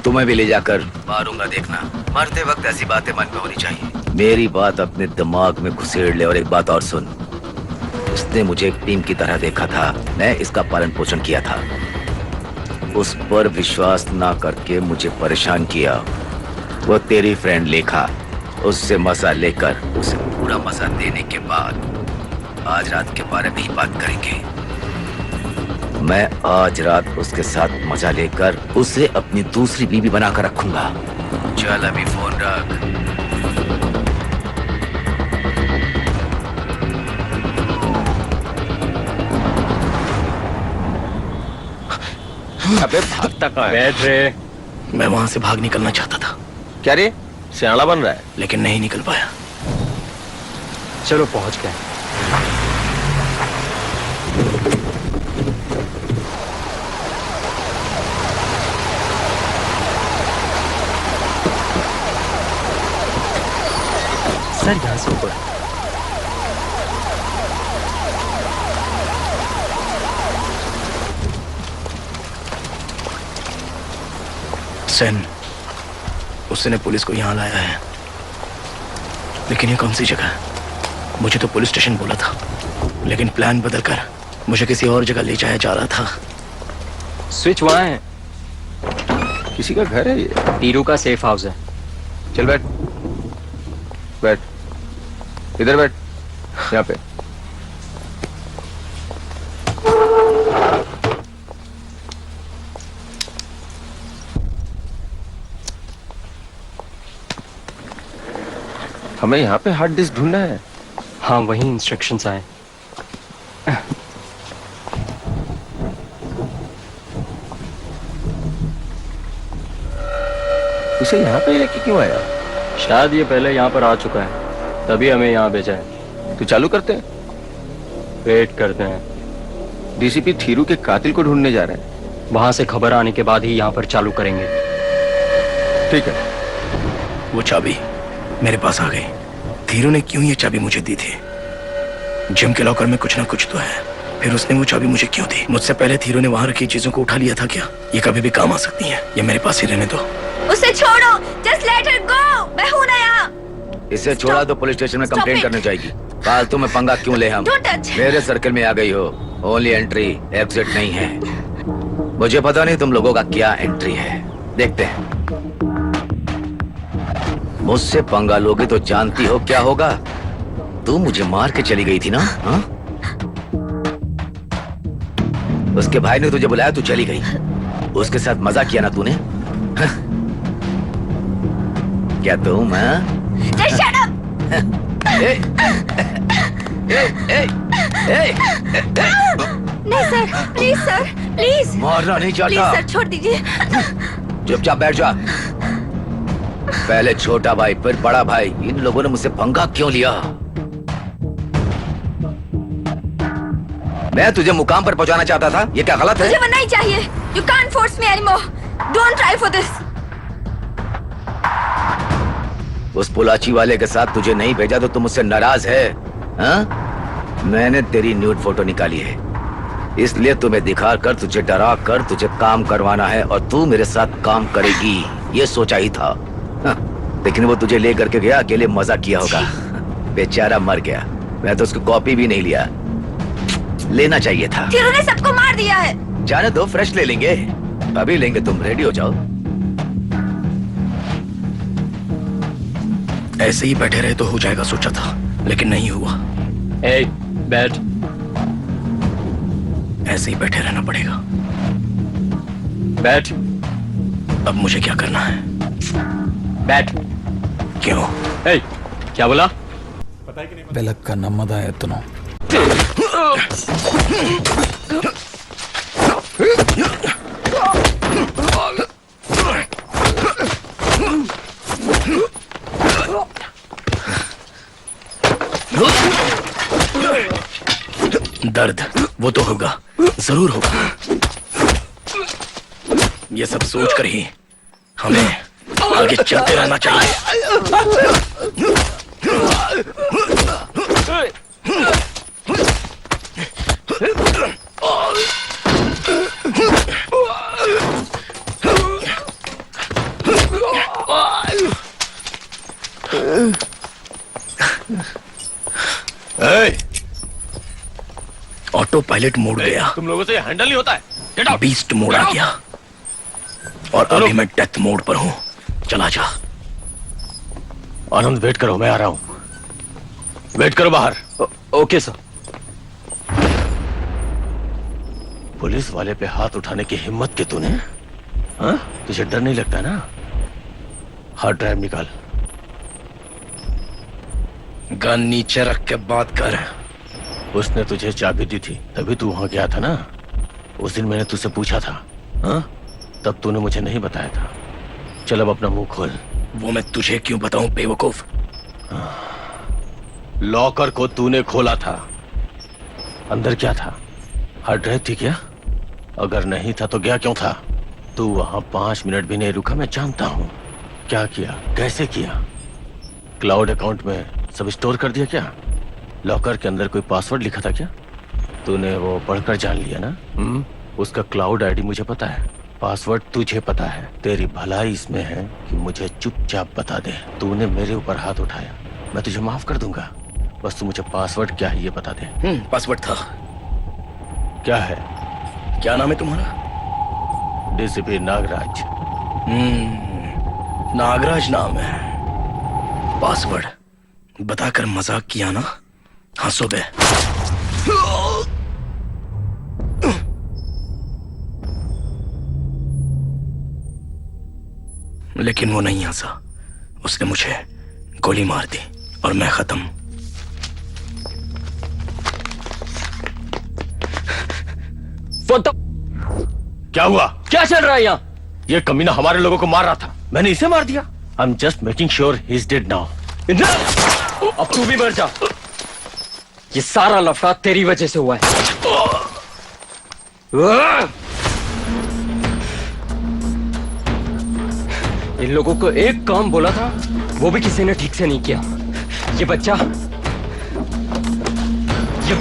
तुम्हें भी ले जाकर मारूंगा, देखना। मरते वक्त ऐसी बातें मन में होनी चाहिए। मेरी बात अपने दिमाग में घुसेड़ ले। और एक बात और सुन, उसने मुझे एक टीम की तरह देखा था, मैं इसका पालन पोषण किया था। उस पर विश्वास ना करके मुझे परेशान किया। वो तेरी फ्रेंड लेखा, उससे मजा लेकर उसे पूरा मजा देने के बाद आज रात के बारे में ही बात करेंगे। मैं आज रात उसके साथ मजा लेकर उसे अपनी दूसरी बीवी बनाकर रखूंगा। चल अभी फोन रख। अबे भागता कहाँ है? बैठ रे। मैं वहां से भाग निकलना चाहता था, क्या रे, सियाना बन रहा है? लेकिन नहीं निकल पाया। चलो पहुंच गए। सर यहाँ से ऊपर। सेन, उसने पुलिस को यहाँ लाया है, लेकिन ये कौन सी जगह है? मुझे तो पुलिस स्टेशन बोला था, लेकिन प्लान बदलकर मुझे किसी और जगह ले जाया जा रहा था। स्विच वहाँ है। किसी का घर है ये? टीरू का सेफ हाउस है। चल बैठ बैठ, इधर बैठ, यहाँ पे। हमें यहाँ पे हार्ड डिस्क ढूंढना है। हाँ, वही इंस्ट्रक्शंस आए। उसे यहाँ पे लेके क्यों आया? शायद ये पहले यहाँ पर आ चुका है, तभी हमें यहाँ भेजा है। तो चालू करते हैं, वेट करते हैं। डीसीपी थीरू के कातिल को ढूंढने जा रहे हैं। वहां से खबर आने के बाद ही यहाँ पर चालू करेंगे। ठीक है। वो चाबी मेरे पास आ गई। धीरू ने क्यों ये चाबी मुझे दी थी? जिम के लॉकर में कुछ ना कुछ तो है। फिर उसने वो चाबी मुझे क्यों दी? मुझसे पहले धीरू ने वहां रखी चीजों को उठा लिया था क्या? ये कभी भी काम आ सकती है, ये मेरे पास ही रहने दो। उसे छोड़ो, जस्ट लेट इट गो। मैं हूं ना यहाँ। इसे छोड़ा तो पुलिस स्टेशन में Stop कंप्लेंट it. करनी चाहिए। फालतू में पंगा क्यों ले हम? Don't touch. मेरे सर्कल में आ गई हो, ओनली एंट्री एग्जिट नहीं है। मुझे पता नहीं तुम लोगों का क्या एंट्री है, देखते हैं। मुझसे पंगा लोगे तो जानती हो क्या होगा? तू मुझे मार के चली गई थी ना? हा? उसके भाई ने तुझे बुलाया, तू चली गई। उसके साथ मजा किया ना तूने? हा? क्या तुम? Just shut up. नहीं सर, प्लीज सर, प्लीज। मारना नहीं प्लीज चाहता। सर, छोड़ दीजिए। चुपचाप बैठ जा। पहले छोटा भाई फिर बड़ा भाई, इन लोगों ने मुझसे पंगा क्यों लिया? मैं तुझे मुकाम पर पहुंचाना चाहता था, ये क्या गलत है? मुझे मना ही चाहिए। You can't force me anymore. Don't try for this. उस पुलाची वाले के साथ तुझे नहीं भेजा तो तुम मुझसे नाराज है? हाँ? मैंने तेरी न्यूड फोटो निकाली है, इसलिए तुम्हें दिखा कर, तुझे डरा कर तुझे काम करवाना है और तू मेरे साथ काम करेगी, ये सोचा ही था। हाँ, लेकिन वो तुझे ले करके गया, अकेले मजा किया होगा। बेचारा मर गया, मैं तो उसकी कॉपी भी नहीं लिया, लेना चाहिए था। फिर उन्हें सबको मार दिया है। जाने दो, फ्रेश ले लेंगे, अभी लेंगे, तुम रेडी हो जाओ। ऐसे ही बैठे रहे तो हो जाएगा सोचा था, लेकिन नहीं हुआ। ए, बैठ। ऐसे ही बैठे रहना पड़ेगा। बैठ। अब मुझे क्या करना है? बैठ। क्यों? ए, क्या बोला? ಬೆಳಕ ನಮ್ಮದ ಎತ್ತನು दर्द वो तो होगा, जरूर होगा। ये सब सोच कर ही हमें आगे चलते रहना चाहिए। ऑटो पायलट मोड गया। तुम लोगों से हैंडल नहीं होता है। बीस्ट मोड आ गया और अभी मैं डेथ मोड पर हूँ। चला जा। आनंद वेट करो, मैं आ रहा हूँ। वेट करो बाहर। Okay sir. पुलिस वाले पे हाथ उठाने की हिम्मत की तूने? हाँ? तुझे डर नहीं लगता ना? हार्ड ड्राइव निकाल। गन नीचे रख के बात कर। उसने तुझे चाबी दी थी, तभी तू वहां गया था ना? उस दिन मैंने तुझसे पूछा था, हाँ? तब तूने मुझे नहीं बताया था। चल अब अपना मुंह खोल। वो मैं तुझे क्यों बताऊं बेवकूफ? लॉकर को तूने खोला था, अंदर क्या था? हार्ड ड्राइव थी क्या? अगर नहीं था तो गया क्यों था? तू वहां 5 मिनट भी नहीं रुका, मैं जानता हूं। क्या किया, कैसे किया? क्लाउड अकाउंट में सब स्टोर कर दिया क्या? लॉकर के अंदर कोई पासवर्ड लिखा था क्या? तूने वो पढ़कर जान लिया ना? उसका क्लाउड आईडी मुझे पता है, पासवर्ड तुझे पता है। तेरी भलाई इसमें है कि मुझे चुपचाप बता दे। तूने मेरे ऊपर हाथ उठाया, मैं तुझे माफ कर दूंगा, बस तू मुझे पासवर्ड क्या है ये बता दे। पासवर्ड था। क्या है? क्या नाम है तुम्हारा? डीसीपी नागराज। नागराज नाम है। पासवर्ड बताकर मजाक किया ना? हंसो बे। लेकिन वो नहीं हंसा, उसने मुझे गोली मार दी और मैं खत्म। क्या हुआ? क्या चल रहा है यहाँ? ये कमीना हमारे लोगों को मार रहा था, मैंने इसे मार दिया। I am just making sure he is dead now. अब तू भी मर जा। ये सारा लफड़ा तेरी वजह से हुआ है। इन लोगों को एक काम बोला था, वो भी किसी ने ठीक से नहीं किया। ये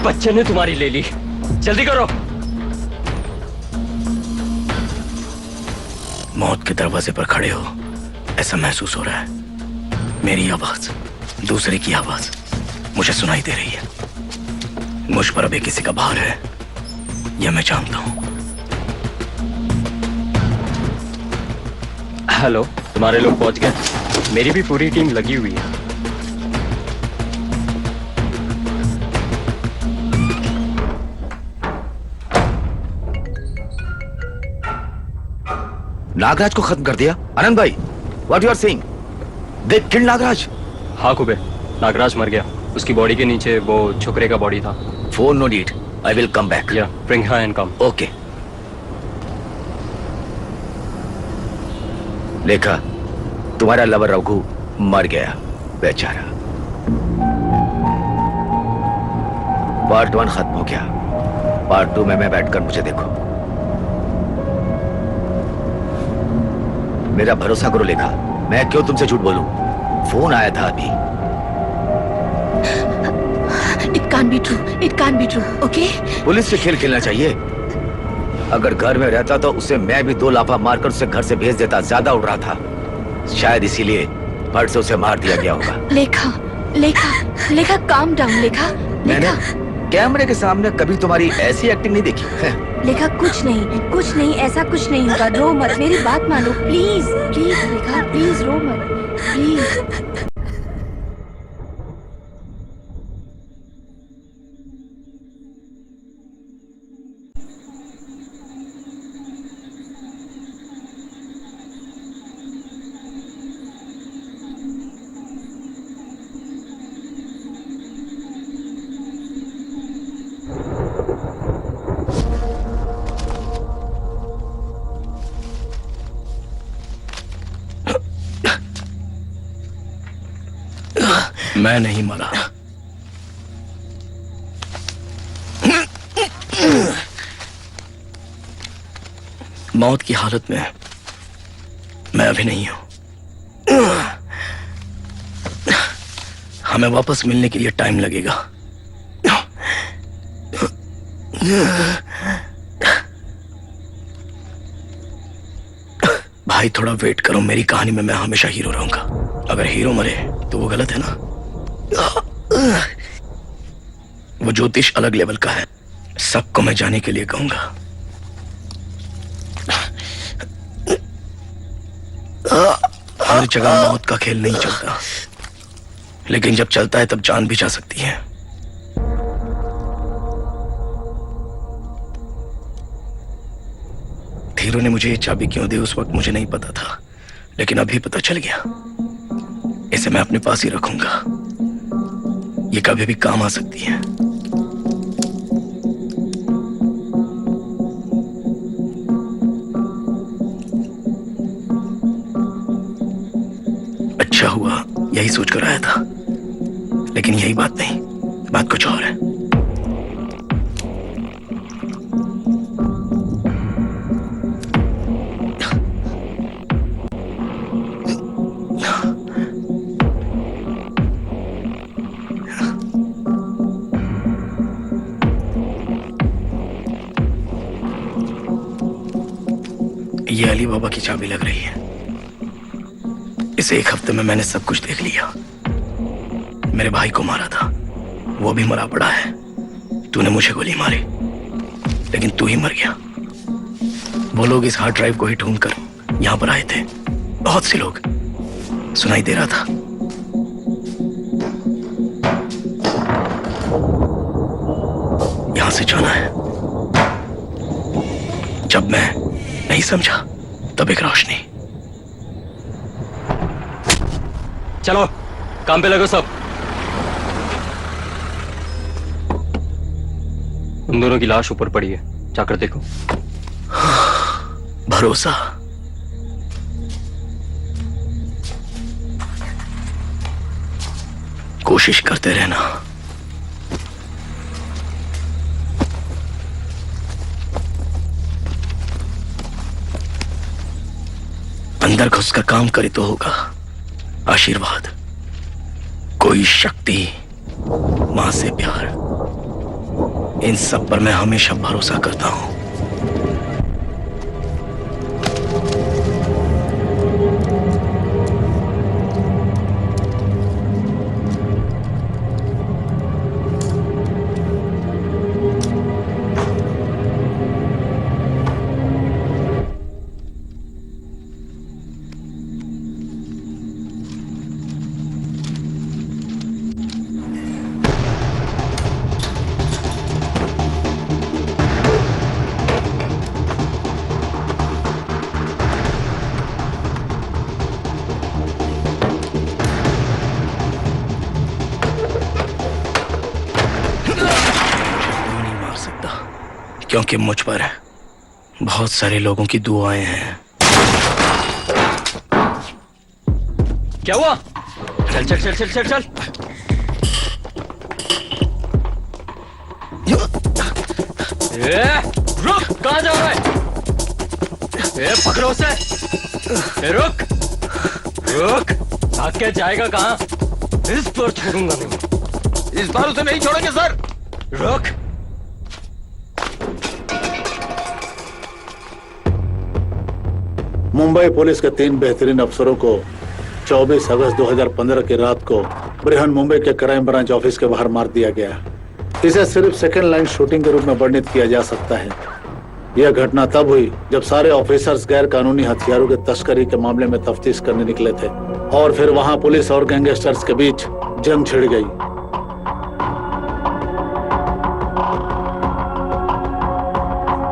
बच्चे ने तुम्हारी ले ली। जल्दी करो। मौत के दरवाजे पर खड़े हो ऐसा महसूस हो रहा है। मेरी आवाज, दूसरे की आवाज मुझे सुनाई दे रही है। मुझ पर अभी किसी का भार है, यह मैं जानता हूं। हेलो, तुम्हारे लोग पहुंच गए? मेरी भी पूरी टीम लगी हुई है। नागराज को खत्म कर दिया? आनंद भाई, what you are saying? They killed Nagraj? हाँ कुबे, नागराज मर गया। उसकी बॉडी के नीचे वो छोकरे का बॉडी था। Phone no need, I will come back. या bring her and come. Okay. देखा, तुम्हारा लवर रघु मर गया, बेचारा। पार्ट 1 खत्म हो गया, पार्ट 2 में मैं बैठकर मुझे देखो। मेरा भरोसा करो लेखा, मैं क्यों तुमसे झूठ बोलूं? फोन आया था अभी। It can't be true. It can't be true. Okay? Police से खेल खेलना चाहिए। अगर घर में रहता तो उसे मैं भी 2 लाफा मारकर उसे घर से भेज देता। ज्यादा उड़ रहा था, शायद इसीलिए फट से उसे मार दिया गया होगा। लेखा, लेखा, लेखा, calm down, लेखा। मैंने कैमरे के सामने कभी तुम्हारी ऐसी एक्टिंग नहीं देखी है। लेखा कुछ नहीं, ऐसा कुछ नहीं होगा। रो मत, मेरी बात मानो प्लीज, प्लीज लेखा, प्लीज रो मत, प्लीज। मैं नहीं मरा। मौत की हालत में मैं अभी नहीं हूं। हमें वापस मिलने के लिए टाइम लगेगा। भाई थोड़ा वेट करो, मेरी कहानी में मैं हमेशा हीरो रहूंगा। अगर हीरो मरे तो वो गलत है ना। वो ज्योतिष अलग लेवल का है, सबको मैं जाने के लिए कहूंगा। हर जगह मौत का खेल नहीं चलता, लेकिन जब चलता है तब जान भी जा सकती है। धीरू ने मुझे ये चाबी क्यों दी उस वक्त मुझे नहीं पता था, लेकिन अभी पता चल गया। इसे मैं अपने पास ही रखूंगा, ये कभी भी काम आ सकती है। अच्छा हुआ यही सोचकर आया था, लेकिन यही बात नहीं, बात कुछ और है। ये अली बाबा की चाबी लग रही है। इस 1 हफ्ते में मैंने सब कुछ देख लिया। मेरे भाई को मारा था, वो भी मरा पड़ा है। तूने मुझे गोली मारी, लेकिन तू ही मर गया। वो लोग इस हार्ड ड्राइव को ही ढूंढकर यहां पर आए थे, बहुत से लोग। सुनाई दे रहा था। यहां से जाना है। जब मैं नहीं समझा तब एक रोशनी। चलो काम पे लगो सब। उन दोनों की लाश ऊपर पड़ी है, जाकर देखो। भरोसा। कोशिश करते रहना। अंदर घुसकर काम करे तो होगा आशीर्वाद, कोई शक्ति, मां से प्यार, इन सब पर मैं हमेशा भरोसा करता हूं। क्योंकि मुझ पर बहुत सारे लोगों की दुआएं हैं। क्या हुआ? चल चल चल चल चल चल। रुक, कहां जा रहा है? ए, पकड़ो उसे। ए, रुक रुक, भाग के जाएगा कहाँ? इस पर छोड़ूंगा नहीं, इस बार उसे नहीं छोड़ेंगे सर। रुक। मुंबई पुलिस के 3 बेहतरीन अफसरों को 24 अगस्त 2015 की रात को बृहन मुंबई के क्राइम ब्रांच ऑफिस के बाहर मार दिया गया। इसे सिर्फ सेकेंड लाइन शूटिंग के रूप में वर्णित किया जा सकता है। यह घटना तब हुई जब सारे ऑफिसर्स गैर कानूनी हथियारों के तस्करी के मामले में तफ्तीश करने निकले थे और फिर वहां पुलिस और गैंगस्टर्स के बीच जंग छिड़ गई।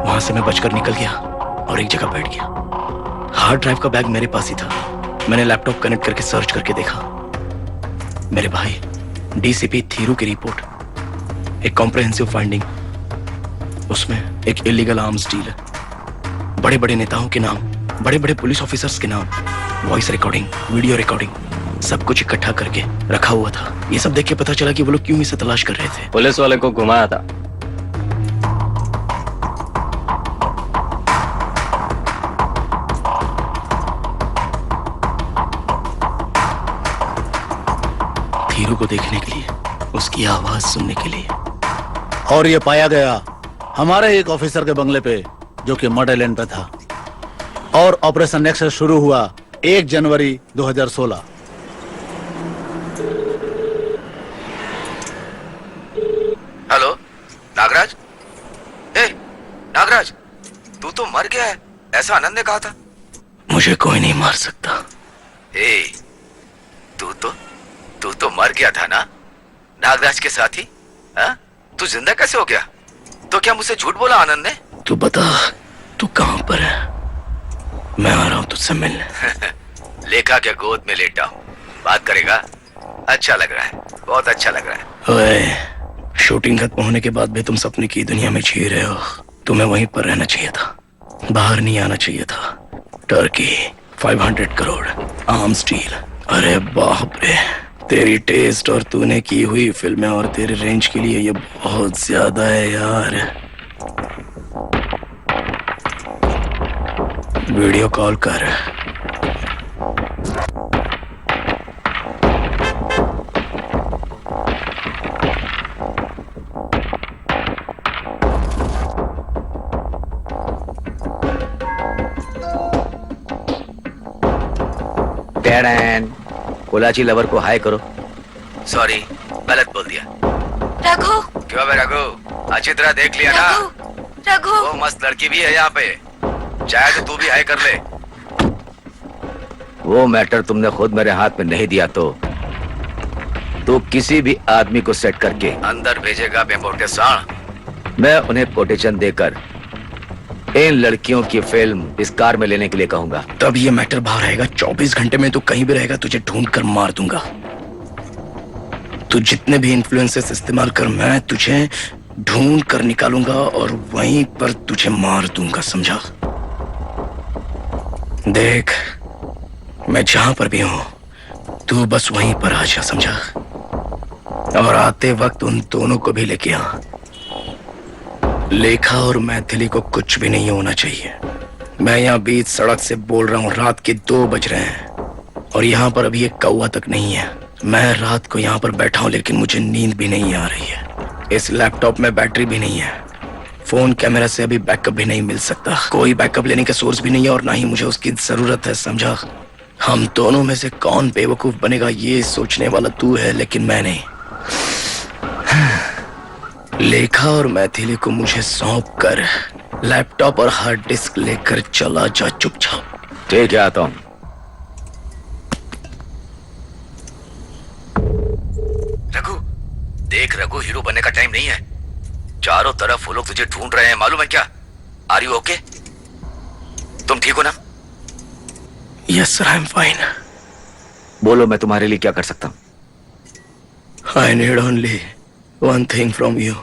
वहां से मैं बचकर निकल गया और एक जगह बैठ गया। हार्ड ड्राइव का बैग मेरे पास ही था। मैंने लैपटॉप कनेक्ट करके सर्च करके देखा। मेरे भाई डीसीपी थीरू की रिपोर्ट, एक कॉम्प्रिहेंसिव फाइंडिंग, उसमें एक इलीगल आर्म्स डील, बड़े बड़े नेताओं के नाम, बड़े बड़े पुलिस ऑफिसर्स के नाम, वॉइस रिकॉर्डिंग, वीडियो रिकॉर्डिंग, सब कुछ इकट्ठा करके रखा हुआ था। ये सब देख के पता चला कि वो लोग क्यों इसे तलाश कर रहे थे। पुलिस वाले को घुमाया था। थीरू को देखने के लिए, उसकी आवाज सुनने के लिए। और ये पाया गया हमारे एक ऑफिसर के बंगले पे जो कि मर्डर लैंड पे था। और ऑपरेशन नेक्सस शुरू हुआ 1 जनवरी 2016। हेलो नागराज। ए नागराज, तू तो मर गया है, ऐसा आनंद ने कहा था। मुझे कोई नहीं मार सकता। ए तू तो मर गया था ना नागराज के साथ ही। हाँ? तू जिंदा कैसे हो गया? तो क्या मुझसे झूठ बोला आनंद ने? तू बता, तू कहां पर है? मैं आ रहा हूं तुझसे मिलने। लेखा के गोद में लेटा हूँ। बात करेगा? अच्छा लग रहा है, बहुत अच्छा लग रहा है। ओए, शूटिंग खत्म होने के बाद भी तुम सपने की दुनिया में जी रहे हो। तुम्हें वहीं पर रहना चाहिए था, बाहर नहीं आना चाहिए था। Turkey 500 crore arms deal. अरे बाप रे, तेरी टेस्ट और तूने की हुई फिल्में और तेरे रेंज के लिए ये बहुत ज्यादा है यार। वीडियो कॉल कर। डैडन, कोलाची लवर को हाय करो। सॉरी, गलत बोल दिया। रघु, क्यों बे रघु, अच्छी तरह देख लिया ना? रघु, वो मस्त लड़की भी है यहाँ पे, चाहे तो तू भी हाय कर ले। वो मैटर तुमने खुद मेरे हाथ में नहीं दिया तो किसी भी आदमी को सेट करके अंदर भेजेगा बेमोटे सांड। मैं उन्हें कोटेशन देकर इन लड़कियों की फिल्म इस कार में लेने के लिए कहूंगा। तब ये मैटर बाहर आएगा। 24 घंटे में तू कहीं भी रहेगा, तुझे ढूंढ कर मार दूंगा। तू जितने भी इन्फ्लुएंसेस इस्तेमाल कर, मैं तुझे ढूंढ कर निकालूंगा और वहीं पर तुझे मार दूंगा, समझा? देख, मैं जहां पर भी हूं, तू बस वहीं पर आ जा, समझा? और आते वक्त उन दोनों को भी लेके आ। लेखा और मैथिली को कुछ भी नहीं होना चाहिए। मैं यहाँ बीच सड़क से बोल रहा हूँ, रात के 2 बज रहे हैं और यहाँ पर अभी एक कौवा तक नहीं है। मैं रात को यहाँ पर बैठा हूँ लेकिन मुझे नींद भी नहीं आ रही है। इस लैपटॉप में बैटरी भी नहीं है। फोन कैमरा से अभी बैकअप भी नहीं मिल सकता। कोई बैकअप लेने का सोर्स भी नहीं है और ना ही मुझे उसकी जरूरत है, समझा? हम दोनों में से कौन बेवकूफ बनेगा ये सोचने वाला तू है, लेकिन मैं नहीं। लेखा और मैथिली को मुझे सौंप कर लैपटॉप और हार्ड डिस्क लेकर चला जा चुपचाप। ठीक है, आता हूं। रघु, देख रघु, हीरो बनने का टाइम नहीं है। चारों तरफ वो लोग तुझे ढूंढ रहे हैं, मालूम है क्या? Are you okay? तुम ठीक हो ना? Yes sir, I am fine. बोलो, मैं तुम्हारे लिए क्या कर सकता हूं? I need only one thing from you,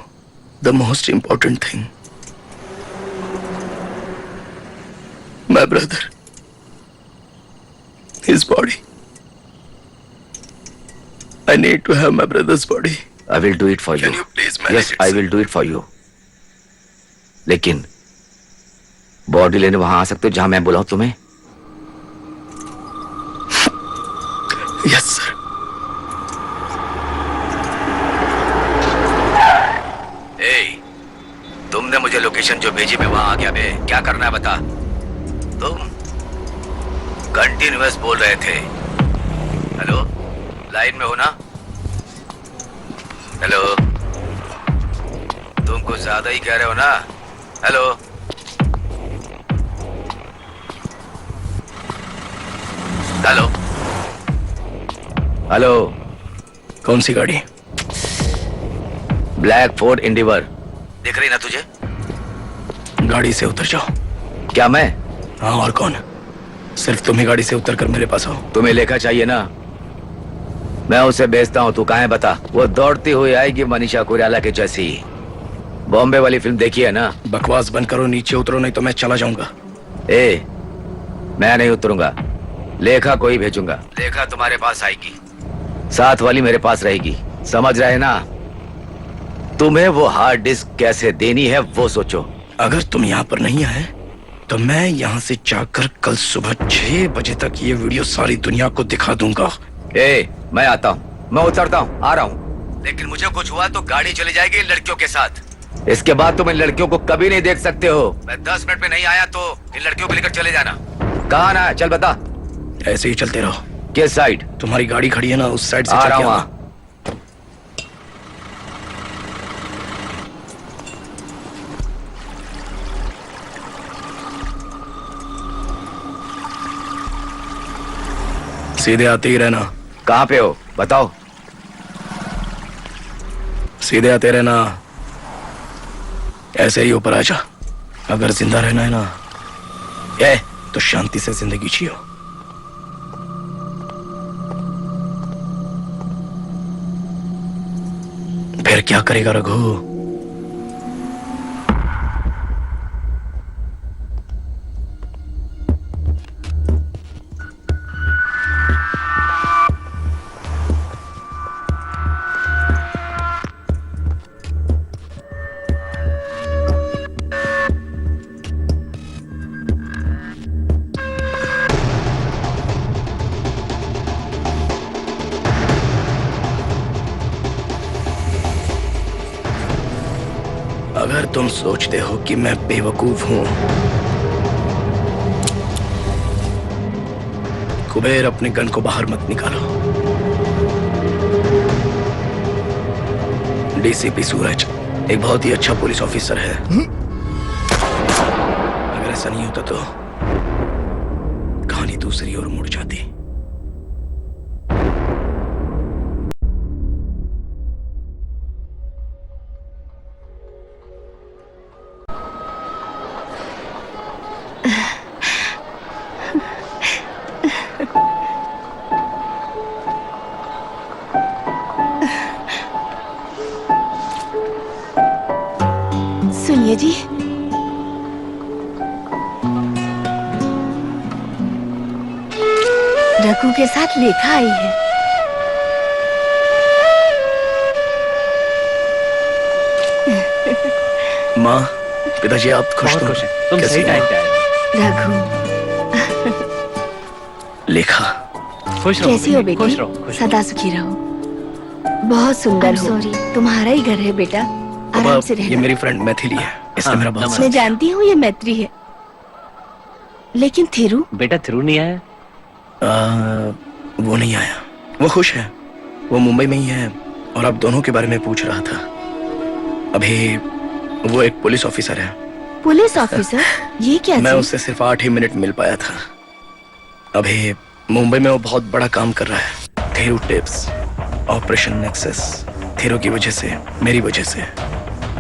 the most important thing. My brother, his body. I need to have my brother's body. I will do it for you. Can you please manage Yes, it, I sir? will do it for you. लेकिन body लेने वहां आ सकते हो जहां मैं बुलाऊं तुम्हें? Yes sir. तुमने मुझे लोकेशन जो भेजी मैं वहां आ गया बे। क्या करना है बता। तुम कंटिन्यूअस बोल रहे थे। हेलो, लाइन में हो ना? हेलो, तुम कुछ ज्यादा ही कह रहे हो ना? Hello, hello, hello. कौन सी गाड़ी? ब्लैक फोर्ड इंडिवर दिख रही ना तुझे? गाड़ी से उतर जाओ। क्या मैं? हाँ, और कौन? सिर्फ तुम ही गाड़ी से उतर कर मेरे पास आओ। तुम्हें लेखा चाहिए ना? मैं उसे बेचता हूँ, तू कहाँ है बता। वो दौड़ती हुई आएगी मनीषा कोइराला के जैसी। बॉम्बे वाली फिल्म देखी है ना? बकवास बंद करो, नीचे उतरो नहीं तो मैं चला जाऊंगा। मैं नहीं उतरूंगा, लेखा कोई भेजूंगा। लेखा तुम्हारे पास आएगी, साथ वाली मेरे पास रहेगी, समझ रहे ना? तुम्हें वो हार्ड डिस्क कैसे देनी है वो सोचो। अगर तुम यहाँ पर नहीं आए तो मैं यहाँ से जाकर कल सुबह 6 बजे तक ये वीडियो सारी दुनिया को दिखा दूंगा। मैं आता हूँ, मैं उतरता हूँ, आ रहा हूँ। लेकिन मुझे कुछ हुआ तो गाड़ी चली जाएगी इन लड़कियों के साथ। इसके बाद तुम इन लड़कियों को कभी नहीं देख सकते हो। मैं 10 मिनट में नहीं आया तो इन लड़कियों को लेकर चले जाना। कहाँ ना, चल बता। ऐसे ही चलते रहो। किस साइड? तुम्हारी गाड़ी खड़ी है ना, उस साइड से आ चल रहा के हूँ। आना। सीधे आते ही रहना। कहाँ पे हो बताओ? सीधे आते रहना, ऐसे ही ऊपर आ जा। अगर जिंदा रहना है ना तो शांति से जिंदगी जियो। फिर क्या करेगा रघु? अगर तुम सोचते हो कि मैं बेवकूफ हूं, कुबेर अपने गन को बाहर मत निकालो। डीसीपी सूरज एक बहुत ही अच्छा पुलिस ऑफिसर है। अगर ऐसा नहीं होता तो कहानी दूसरी ओर मुड़ जाती। सुनिए जी, रघु के साथ लेखा आई है। माँ, पिताजी आप खुश तो? तुम कैसी सही हो? टाइम पे आए। रघु, लेखा खुश रहो कैसी हो बेटी, बेटी? खुश रहो, खुश सदा सुखी रहो। बहुत सुंदर हो। सॉरी। तुम्हारा ही घर है बेटा, आराम से ये रहना। मेरी फ्रेंड मैथिली है, इसने मेरा बहुत मैं जानती हूँ ये मैत्री है, लेकिन थिरू? बेटा थिरू नहीं आया? वो नहीं आया। वो खुश है, वो मुंबई में ही है और आप दोनों के बारे में पूछ रहा था। अभी वो एक पुलिस ऑफिसर है। Police officer? ये क्या मैं चीज? उससे सिर्फ 8 ही मिनट मिल पाया था। अभी मुंबई में वो बहुत बड़ा काम कर रहा है। Thiru tips, operation nexus. Thiru की वजह से, मेरी वजह से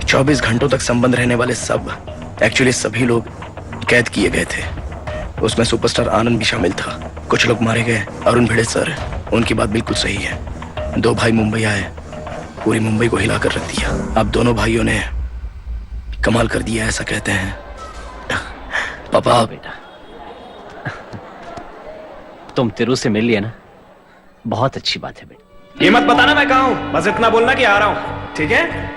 24 घंटों तक संबंध रहने वाले एक्चुअली सभी लोग कैद किए गए थे। उसमें सुपरस्टार आनंद भी शामिल था। कुछ लोग मारे गए। अरुण भिड़े सर, उनकी बात बिल्कुल सही है। 2 भाई मुंबई आए, पूरी मुंबई को हिला कर रख दिया। अब दोनों भाइयों ने कमाल कर दिया, ऐसा कहते हैं। पापा, बेटा तुम तिरु से मिल लिया ना, बहुत अच्छी बात है बेटा। ये मत बताना मैं कहाँ हूँ, बस इतना बोलना कि आ रहा हूँ, ठीक है?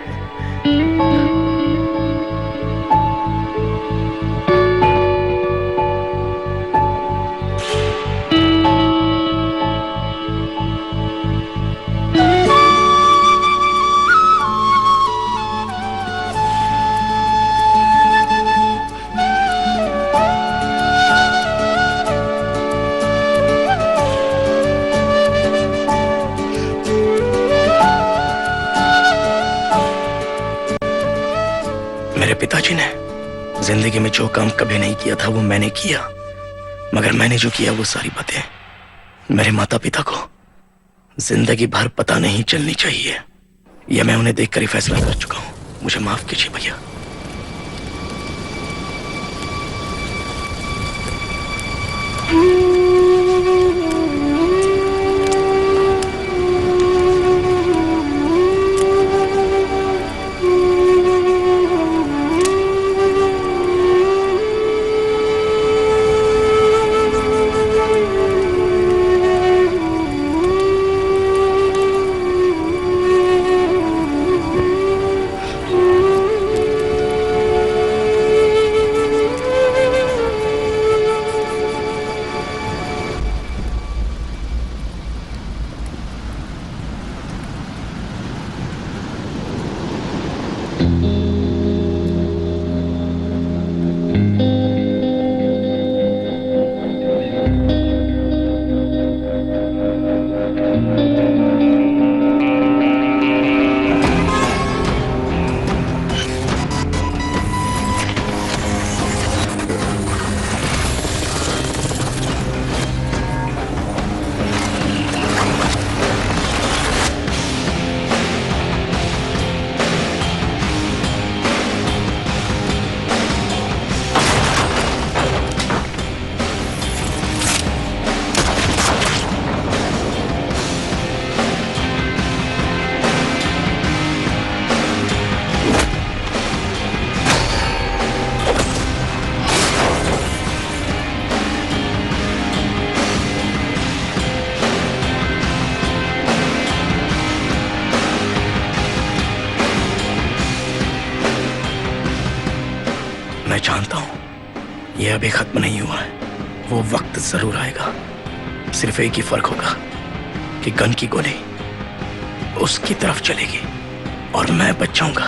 पिताजी ने जिंदगी में जो काम कभी नहीं किया था वो मैंने किया, मगर मैंने जो किया वो सारी बातें मेरे माता पिता को जिंदगी भर पता नहीं चलनी चाहिए। यह मैं उन्हें देखकर ही फैसला कर चुका हूं। मुझे माफ कीजिए भैया। मैं जानता हूं यह अभी खत्म नहीं हुआ है, वो वक्त जरूर आएगा। सिर्फ एक ही फर्क होगा कि गन की गोली उसकी तरफ चलेगी और मैं बच जाऊंगा।